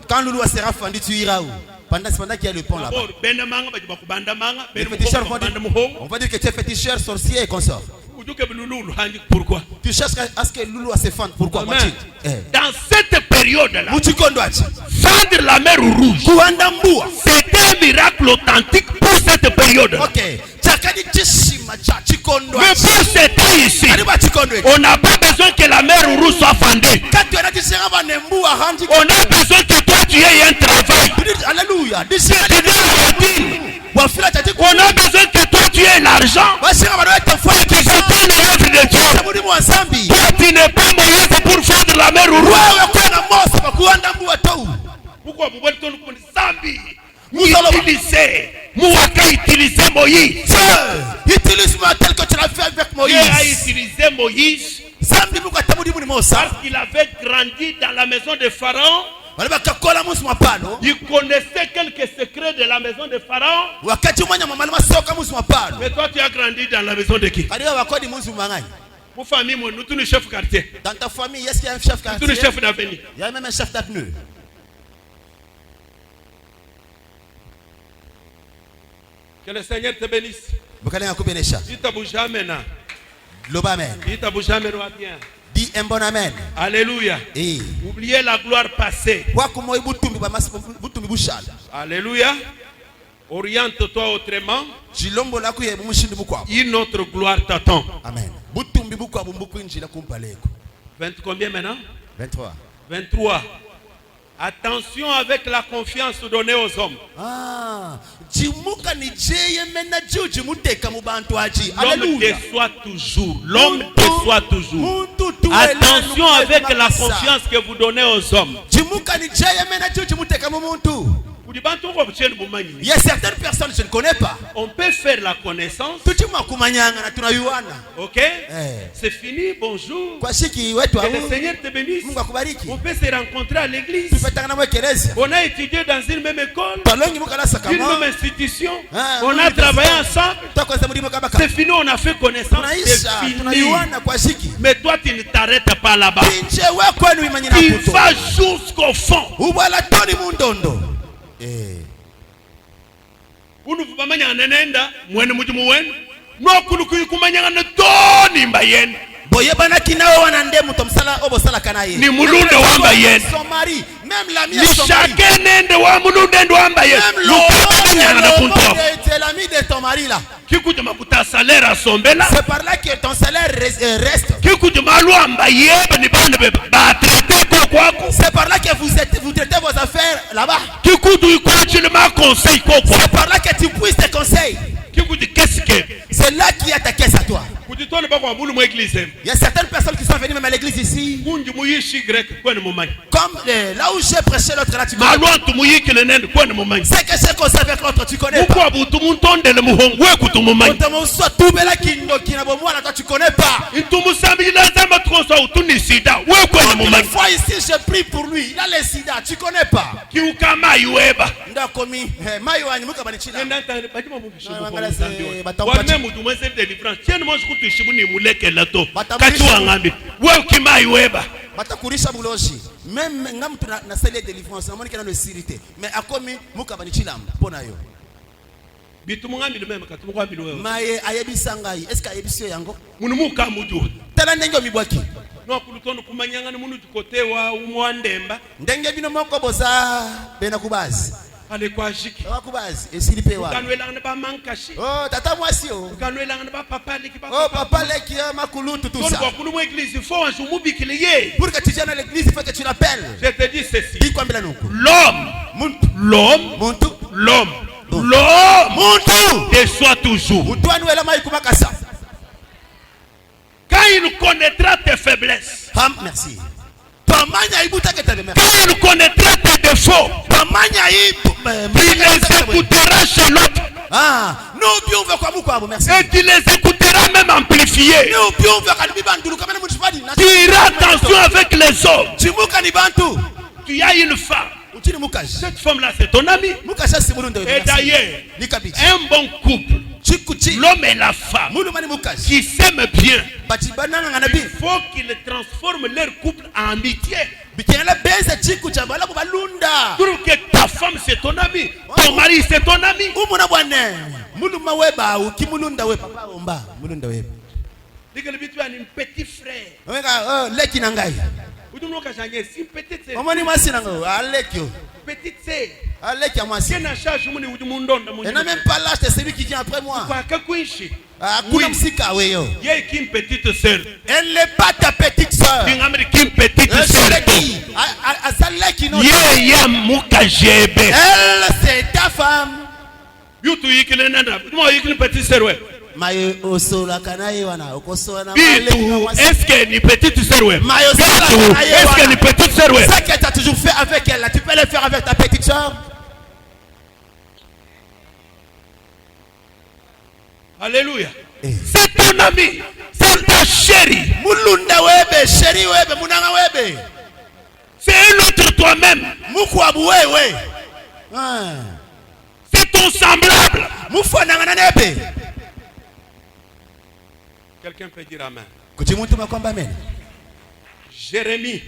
Quand Loulou sera fendu, tu iras où? Pendant qu'il y a le pont là-bas. On va dire que tu es féticheur, sorcier et consort. Pourquoi? Tu cherches à ce que Loulou se fende. Pourquoi? Dans cette période-là, fendre la mer rouge, c'était un miracle authentique pour cette période. Ok. Mais pour ces temps ici, on n'a pas besoin que la mer rouge soit fendue. On a besoin que toi tu aies un travail. Alléluia. On a besoin que toi tu aies l'argent. Que c'est ton œuvre de Dieu. Toi tu n'es pas Moïse pour fendre la mer rouge. Pourquoi? Utiliser Moïse. Utilise-moi tel que tu l'as fait avec Moïse. Dieu a utilisé Moïse parce qu'il avait grandi dans la maison de Pharaon. Il connaissait quelques secrets de la maison de Pharaon. Mais toi tu as grandi dans la maison de qui? Pour famille, nous tous les chefs quartier. Dans ta famille, est-ce qu'il y a un chef quartier? Tous les chefs d'avenue. Il y a même un chef d'avenue. Que le Seigneur te bénisse. Il t'a bougé amen. Il t'a bougé amen. Dis un bon amen. Alléluia. Oubliez la gloire passée. Alléluia. Oriente-toi autrement. Une autre gloire t'attend. Amen. 20 combien maintenant? 23. 23. Attention avec la confiance donnée aux hommes. L'homme déçoit toujours. L'homme déçoit toujours. Attention avec la confiance que vous donnez aux hommes. Il y a certaines personnes que je ne connais pas. On peut faire la connaissance. Ok? C'est fini, bonjour. Que le Seigneur te bénisse. On peut se rencontrer à l'église. On a étudié dans une même école, une même institution. On a travaillé ensemble. C'est fini, on a fait connaissance. C'est fini. Mais toi, tu ne t'arrêtes pas là-bas. Tu vas jusqu'au fond. Ni mulunde wamba yen. Même l'ami de son mari. C'est l'ami de ton mari là. C'est par là que ton salaire reste. C'est par là que vous traitez vos affaires là-bas. C'est par là que tu puisses tes conseils. C'est là qu'il y a ta caisse à toi. Il y a certaines personnes qui sont venues même à l'église ici. Comme là où j'ai prêché l'autre là, tu connais pas. C'est que j'ai conseillé avec l'autre, tu connais pas. Tu connais pas. Une fois ici, j'ai pris pour lui. Il a le sida, tu connais pas. Batakurisha buloshi même ngam tuna na sele délivrance namoni kana no sirité mais akomi mukabani chilamba pona yo bitu mungambi même katumukwa bilo wewe maye ayebisa ngai est-ce que ayebisio yango munumuka muju tala ndenge mibwaki no kulutono kumanyanga ni munu tukotewa umwandemba ndenge bino moko boza bena kubazi ale kwa jiki wakubazi esilipe wa kanwelanga ba mankashi oh tata mwasi o kanwelanga ba papa leki ba oh papa leki makulutu tout ça kwa kulumu église faut un mubikile ye pour que tu viennes à l'église il faut que tu l'appelles. Je te dis ceci, dis quoi mbela nuko l'homme déçoit toujours. Quand il connaîtra tes faiblesses, merci. Quand il connaîtra tes défauts, il les écoutera chez l'autre. Et tu les écouteras même amplifiés. Tu iras attention avec les hommes. Tu as une femme. Cette femme-là, c'est ton ami. Et d'ailleurs, un bon couple, l'homme et la femme qui s'aiment bien, il faut qu'ils transforment leur couple en amitié. Pour que ta femme c'est ton ami, ton mari c'est ton ami. Un petit frère. Petite sœur. Elle n'a même pas l'âge de celui qui vient après moi. Oui. Une petite sœur. Elle n'est pas ta petite sœur. Une petite sœur. Elle, c'est ta femme. Une petite sœur. Est-ce qu'elle est petite sœur? Est-ce qu'elle est petite sœur? Ce que tu as toujours fait avec elle, tu peux le faire avec ta petite sœur. Alléluia. C'est ton ami, c'est ta chérie. C'est un autre toi-même. C'est ton semblable. Quelqu'un peut dire amen. Jérémie.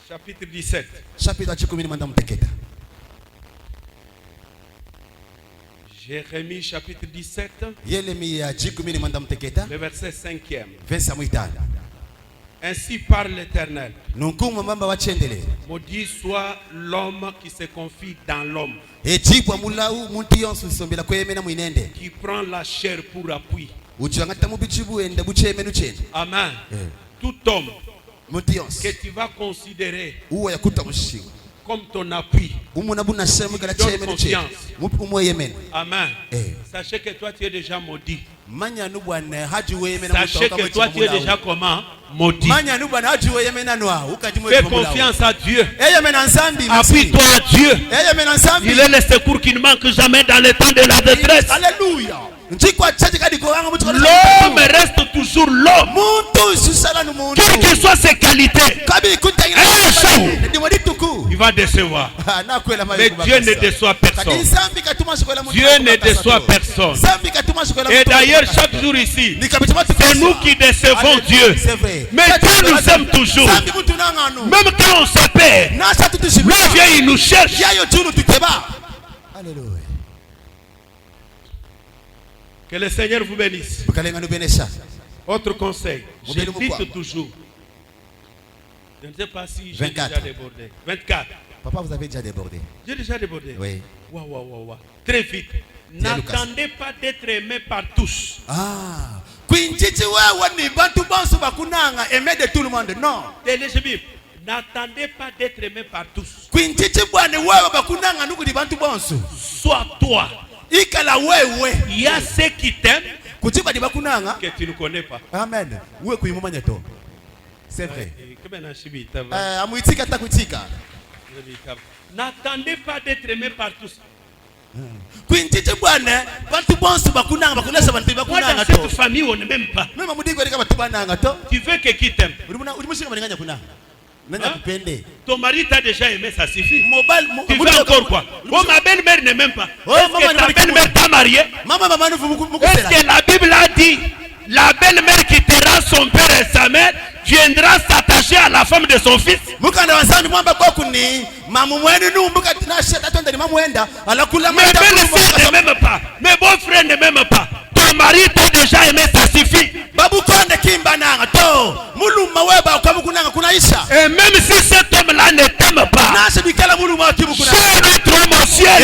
Chapitre 17. Jérémie chapitre 17. Le verset 5e. Ainsi parle l'Éternel. Maudit soit l'homme qui se confie dans l'homme, qui prend la chair pour appui. Amen. Tout homme que tu vas considérer comme ton appui, donne confiance. Amen. Sachez que toi tu es déjà maudit. Sachez que toi tu es déjà comment? maudit. Fais confiance à Dieu. Appuie-toi à Dieu. Il est le secours qui ne manque jamais dans les temps de la détresse. Alléluia. L'homme reste toujours l'homme. Quelles que soient ses qualités, il va décevoir. Mais Dieu ne déçoit personne. Dieu ne déçoit personne. Et d'ailleurs, chaque jour ici, c'est nous qui décevons Dieu. Mais Dieu nous aime toujours. Même quand on se perd, lui vient, il nous cherche. Alléluia. Que le Seigneur vous bénisse. Autre conseil, je dis toujours. Je ne sais pas si j'ai déjà débordé. 24. Papa, vous avez déjà débordé. J'ai déjà débordé. Oui. Wow. Très vite. N'attendez pas d'être aimé par tous. Ah. Non. N'attendez pas d'être aimé par tous. Sois toi. Il y a ceux qui t'aiment que tu ne connais pas. Amen. C'est vrai. N'attendez pas d'être aimé par tous. Moi, dans cette famille, on ne m'aime pas. Tu veux que qui t'aime? Ton mari t'a déjà aimé, ça suffit. Tu veux encore quoi? Oh, ma belle-mère ne m'aime pas. Est-ce que ta belle-mère t'a marié? Est-ce que la Bible a dit la belle-mère qui quittera son père et sa mère viendra s'attacher à la femme de son fils? Mes belles-sœurs ne m'aiment pas. Mes beaux-frères ne m'aiment pas. Ton mari t'a déjà aimé, ça suffit. Et même si cet homme-là ne t'aime pas, j'ai notre homme au ciel.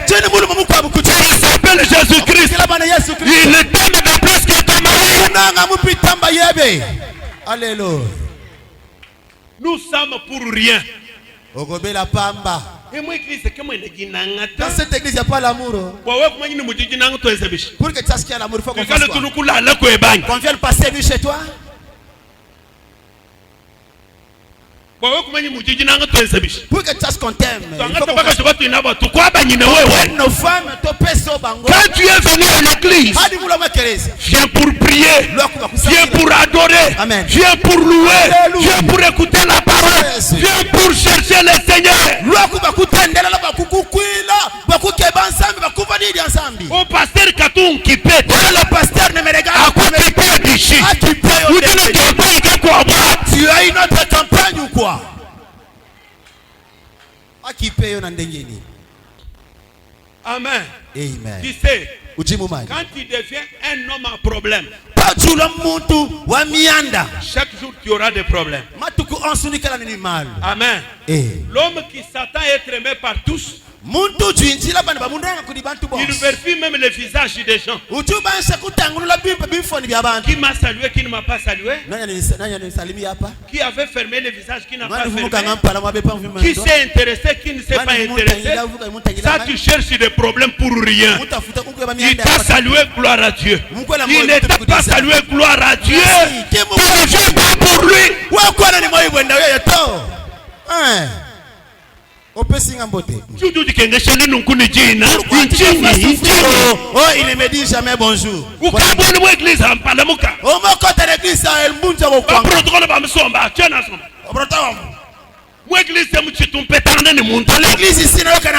Il s'appelle Jésus-Christ. Il t'aime de plus que ton mari. Alléluia. Nous sommes pour rien. Et moi, dans cette église, il n'y a pas l'amour. Pour que tu saches qu'il y a l'amour, il faut qu'on fasse quoi? Qu'on vienne passer lui chez toi. Pour que tu saches qu'on t'aime. Quand tu es venu à l'église, viens pour prier, viens pour adorer, viens pour louer, viens pour écouter la parole, viens pour chercher le Seigneur. Au pasteur Katung qui pète, le pasteur ne me regarde pas. Tu as une autre campagne ou quoi? Amen. Amen. Tu sais, quand tu deviens un homme à problème, chaque jour tu auras des problèmes. Amen. L'homme qui s'attend à être aimé par tous, il vérifie même le visage des gens. Qui m'a salué, qui ne m'a pas salué? Qui avait fermé le visage, qui n'a pas fermé? Qui s'est intéressé, qui ne s'est pas intéressé? Ça, tu cherches des problèmes pour rien. Il t'a salué, gloire à Dieu. Il ne t'a pas salué, gloire à Dieu. Tu ne viens pas pour lui. Il ne me dit jamais bonjour. L'église ici n'a aucun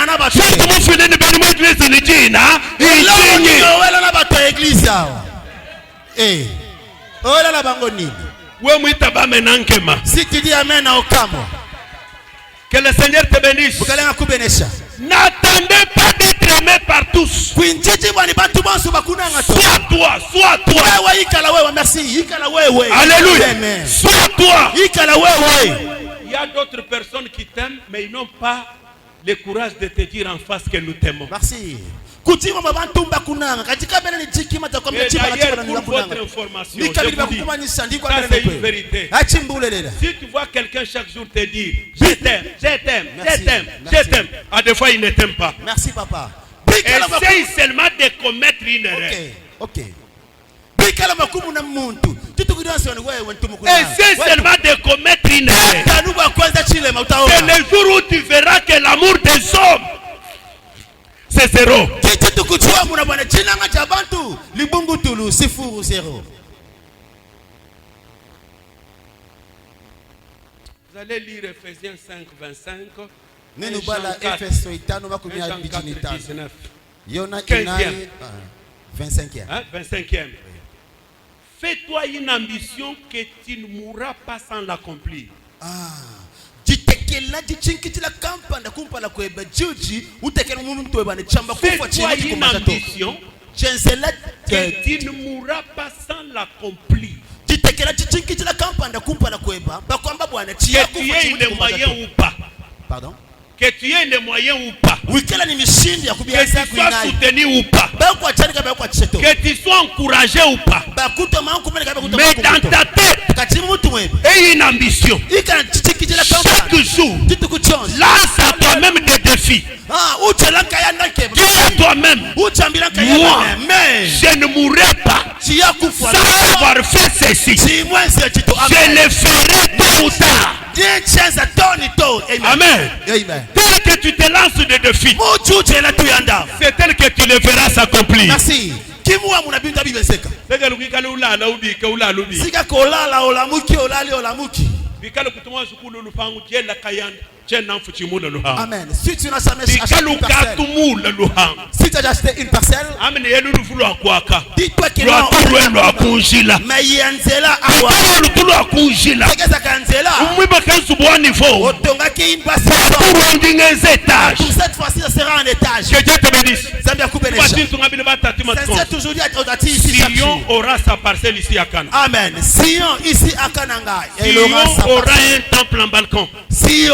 si tu dis amen au Kamo. Que le Seigneur te bénisse. N'attendez pas d'être aimé par tous. Sois toi, sois toi. Alléluia. Sois toi. Il y a d'autres personnes qui t'aiment, mais ils n'ont pas le courage de te dire en face que nous t'aimons. Merci. Et d'ailleurs, pour votre information, je vous dis, ça c'est une vérité. Si tu vois quelqu'un chaque jour te dire je t'aime, je t'aime, je t'aime, je t'aime, à des fois il ne t'aime pas. Merci papa. Essaye seulement de commettre une erreur. Ok. Et c'est seulement de commettre une erreur. C'est le jour où tu verras que l'amour des hommes, c'est zéro. Vous allez lire Ephésiens 5, 25. Neno bala Efeso 5:19. Yona 25e. 25e. Fais-toi une ambition que tu ne mourras pas sans l'accomplir. Fais-toi une ambition que tu ne mourras pas sans l'accomplir. Que tu aies les moyens ou pas. Pardon? Que tu aies les moyens ou pas. Que tu sois soutenu ou pas. Que tu sois encouragé ou pas. Mais dans ta tête, aie une ambition. Chaque jour, lance à toi-même des défis. Dis à toi-même, moi, je ne mourrai pas sans avoir fait ceci. Je le ferai tôt ou tard. Amen. Tel que tu te lances des défis, c'est tel que tu le verras s'accomplir. Merci. Amen. Si tu n'as jamais acheté une parcelle, si tu as acheté une parcelle, dis-toi que non. Mais il y a un zéla à toi. Pour cette fois-ci, ça sera un étage. Que Dieu te bénisse. Sion aura sa parcelle ici à Cana. Amen. Sion ici à Kananga. Sion aura un temple en balcon. Et ici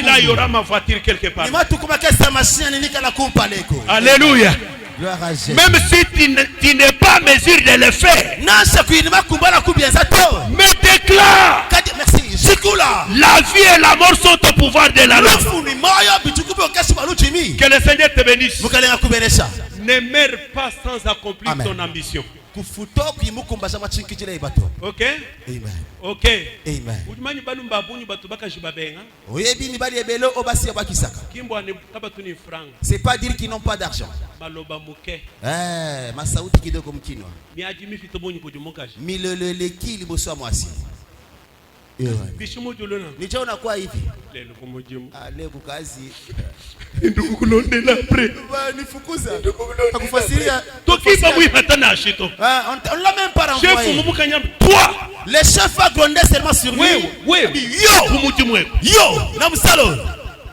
là il y aura ma voiture quelque part. Alléluia. Même si tu n'es pas en mesure de le faire, mais déclare. La vie et la mort sont au pouvoir de la langue. Que le Seigneur te bénisse. Ne meurs pas sans accomplir ton ambition. Ok? Amen. Ok. Amen. C'est pas dire qu'ils n'ont pas d'argent. Nichaona kwa hivi leo kazi nifukuza takufasiria tokiba mwihatana ashito on l'a même pas renvoyé. chef mumukanya toi le chef a grondé seulement sur lui. Yo na msalo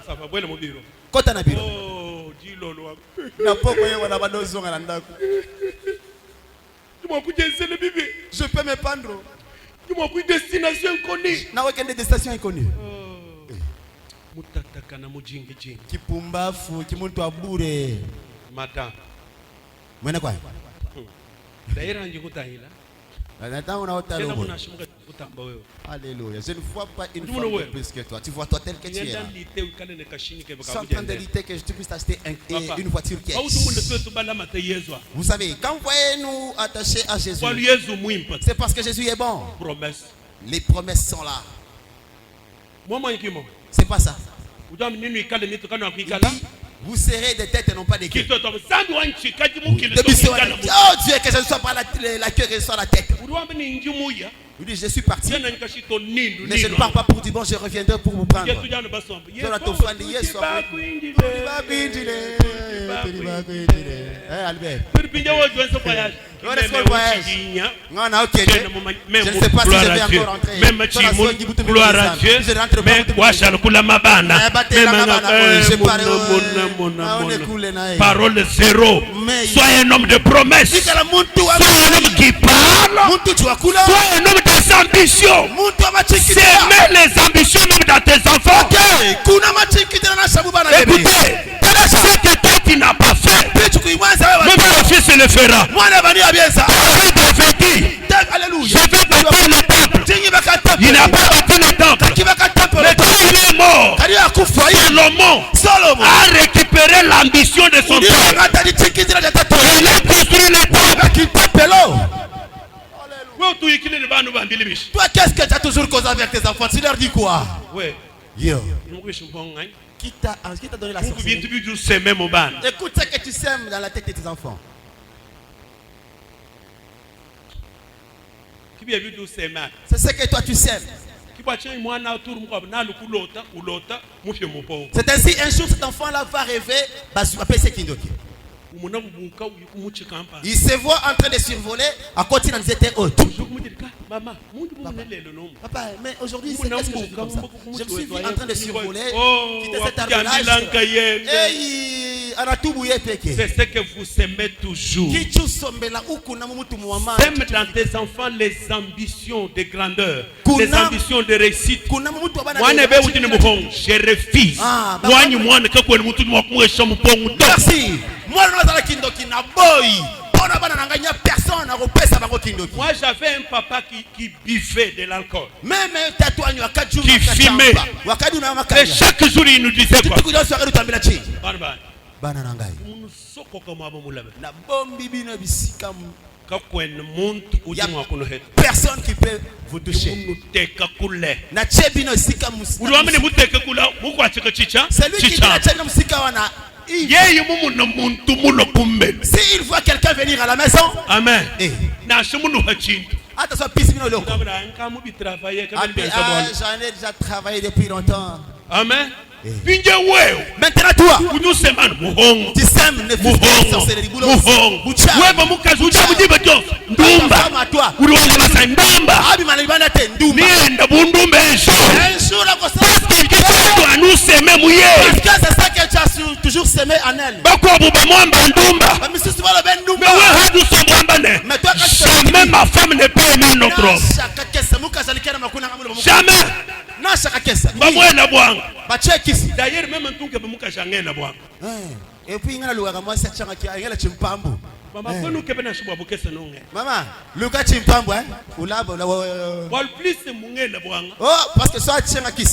sava bwele mubiro kota na biro oh jilolo na poko yeye wana badozonga na ndako tumokujenzele bibi je peux me pendre. Destination inconnue. Na wekende destination inconnue. Mutataka na mujingi jingi. Kipumbafu, kimuntu abure. Madam. Mwene kwa? Daira njikutahila. Nataka unaota lobo. Unashimuka kutamba wewe. Alléluia. Je ne vois pas une femme de plus que toi. Tu vois toi tel que tu es. Là. Sans prendre de l'idée que tu puisses acheter une voiture qui est. Vous savez, quand vous voyez nous attachés à Jésus, c'est parce que Jésus est bon. Promesse. Les promesses sont là. C'est pas ça. Vous serez des têtes et non pas des queues. Oh Dieu, que je ne sois pas la queue, que je sois la tête. Vous dites, je suis parti, mais je ne pars pas pour du bon, je reviendrai pour vous prendre. Albert. Je ne sais pas si je vais encore rentrer. Gloire à Dieu. Parole zéro. Sois un homme de promesse. Sois un homme qui parle. Sois un homme des ambitions. C'est les ambitions même dans tes enfants. Écoutez, ce que toi tu n'as pas fait, même ton fils le fera. Je vais bâtir le temple. Il n'a pas bâti le temple. Mais quand il est mort, Salomon a récupéré l'ambition de son père. Il a construit le temple. Toi, qu'est-ce que tu as toujours causé avec tes enfants? Tu leur dis quoi? Ouais. Yo. Qui t'a donné la sorcellerie? Écoute ce que tu sèmes dans la tête de tes enfants. C'est ce que toi tu sèmes. C'est ainsi un jour cet enfant-là va rêver. Il se voit en train de survoler à côté d'un état haut. Papa, mais aujourd'hui, c'est qu'est-ce que je fais comme ça? Je me suis vu en train de survoler, quitter cet arbre-là. C'est ce que vous aimez toujours. Sème dans tes enfants les ambitions de grandeur, les ambitions de réussite. Je refuse. Merci. Moi, j'avais un papa qui buvait de l'alcool, qui fumait. Et chaque jour, il nous disait quoi? Personne qui peut vous toucher. Celui qui s'il voit quelqu'un venir à la maison, amen. Attention, j'en ai déjà travaillé depuis longtemps. Amen. Maintenant toi, tu sèmes ne fais pas sorcellerie. nous s'aimer mouillé. Parce que c'est ça que tu as toujours semé en elle. Mais toi, jamais ma femme ne peut aimer notre homme. Jamais. D'ailleurs, même un tout que vous avez la boire. Et puis, il y a le chimpambo. Maman, Luka chimpambo, hein? Oh, parce que ça tient à qui?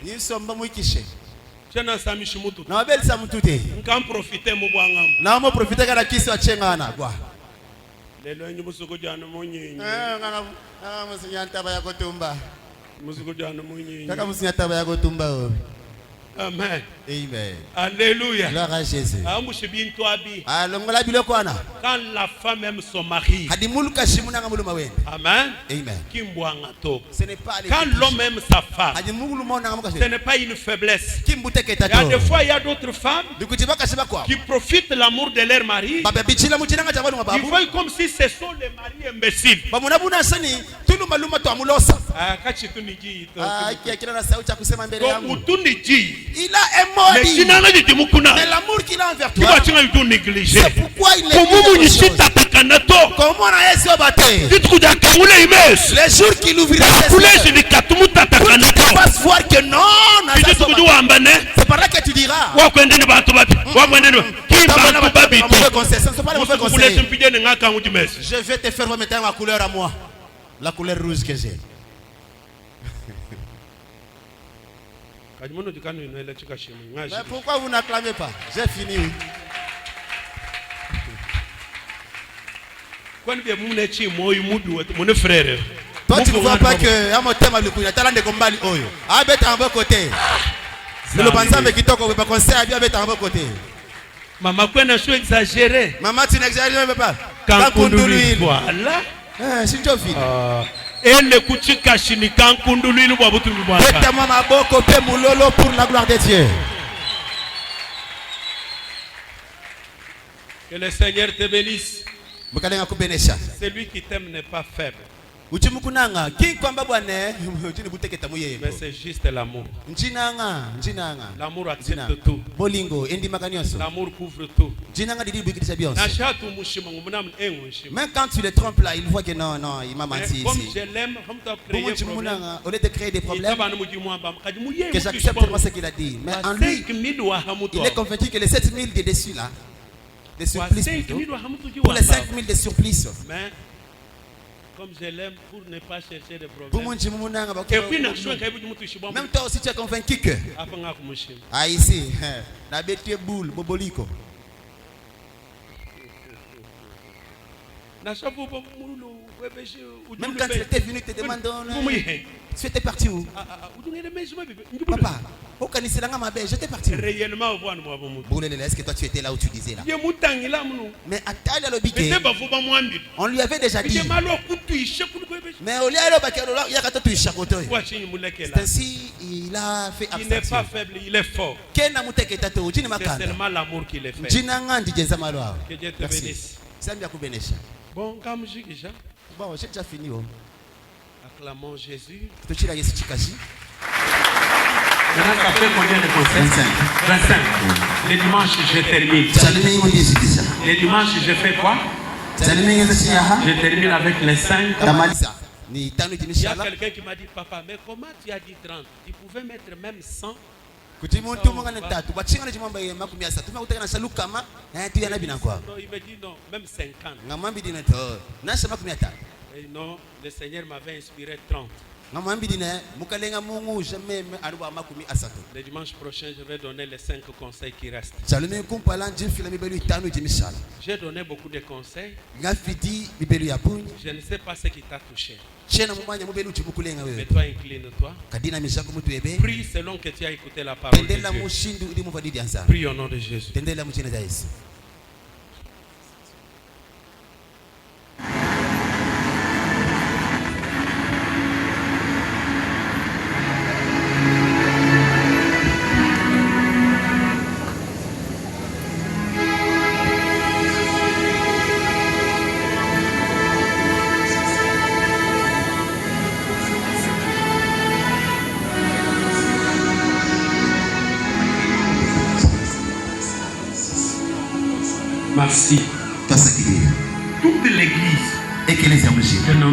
Ils sont pas muy quichés. Na belle samutute. Na mo profiter kana kisi wa chenga na kwa. Lelo nyi musuko jana monyi. Ngana musinya taba ya kutumba. Musuko jana monyi. Kaka musinya taba ya kutumba o. Amen. Amen. Alléluia. Gloire à Jésus. Quand la femme aime son mari. Amen. Amen. Ce n'est pas quand l'homme aime sa femme, ce n'est pas une faiblesse. Il y a des fois, il y a d'autres femmes qui profitent de l'amour de leur mari. Ils voient comme si ce sont les maris imbéciles. Il a un mot dit. Mais l'amour qu'il a envers toi, c'est pourquoi il est comment on a essayé les jours qu'il ouvrira ses yeux, pour que tu fasses voir que non, c'est par là que tu diras. Je vais te faire remettre ma couleur à moi, la couleur rouge que j'ai. Mais pourquoi vous n'acclamez pas? J'ai fini. Toi, tu ne vois pas que le pensant qui toque au conseil à bien en vos côtés. Maman, tu exagéré. Maman, tu n'exagères pas. Quand l'huile. Voilà. C'est une fille. Mettez-moi ma boque au moulolo pour la gloire de Dieu. Que le Seigneur te bénisse. Celui qui t'aime n'est pas faible. Mais c'est juste l'amour. L'amour accepte tout. L'amour couvre tout. Même quand tu le trompes là, il voit que non, il m'a menti. Comme je l'aime, au lieu de créer des problèmes, que j'accepte ce qu'il a dit. Mais en lui, il est convaincu que les 7000 de dessus là, des surplices pour les 5000 de surplices. Mais comme je l'aime, pour ne pas chercher des problèmes. Et puis, même toi aussi tu es convaincu que ici, la bête boule, boboliko. Même quand il était venu te demander, tu étais parti où? Papa, j'étais parti où? Est-ce que toi tu étais là où tu disais là? Mais à Talia Lobike, on lui avait déjà dit. Mais au lieu de c'est ainsi il a fait abstraction. Il n'est pas faible, il est fort. C'est seulement l'amour qui le fait. Que Dieu te bénisse. Bon, comme j'ai déjà. Bon, j'ai déjà fini. Acclamons Jésus. Maintenant, ça fait combien de concerts? 25. Les dimanches, je termine. Les dimanches, je fais quoi? Je termine avec les 5. Il y a quelqu'un qui m'a dit, papa, mais comment tu as dit 30? Tu pouvais mettre même 100. Non, il me dit non, même 50. Et non, le Seigneur m'avait inspiré 30. Le dimanche prochain, je vais donner les 5 conseils qui restent. J'ai donné beaucoup de conseils. Je ne sais pas ce qui t'a touché. Mais toi, incline-toi. Prie selon que tu as écouté la parole de Dieu. Prie au nom de Jésus. Merci. Toute l'église que nous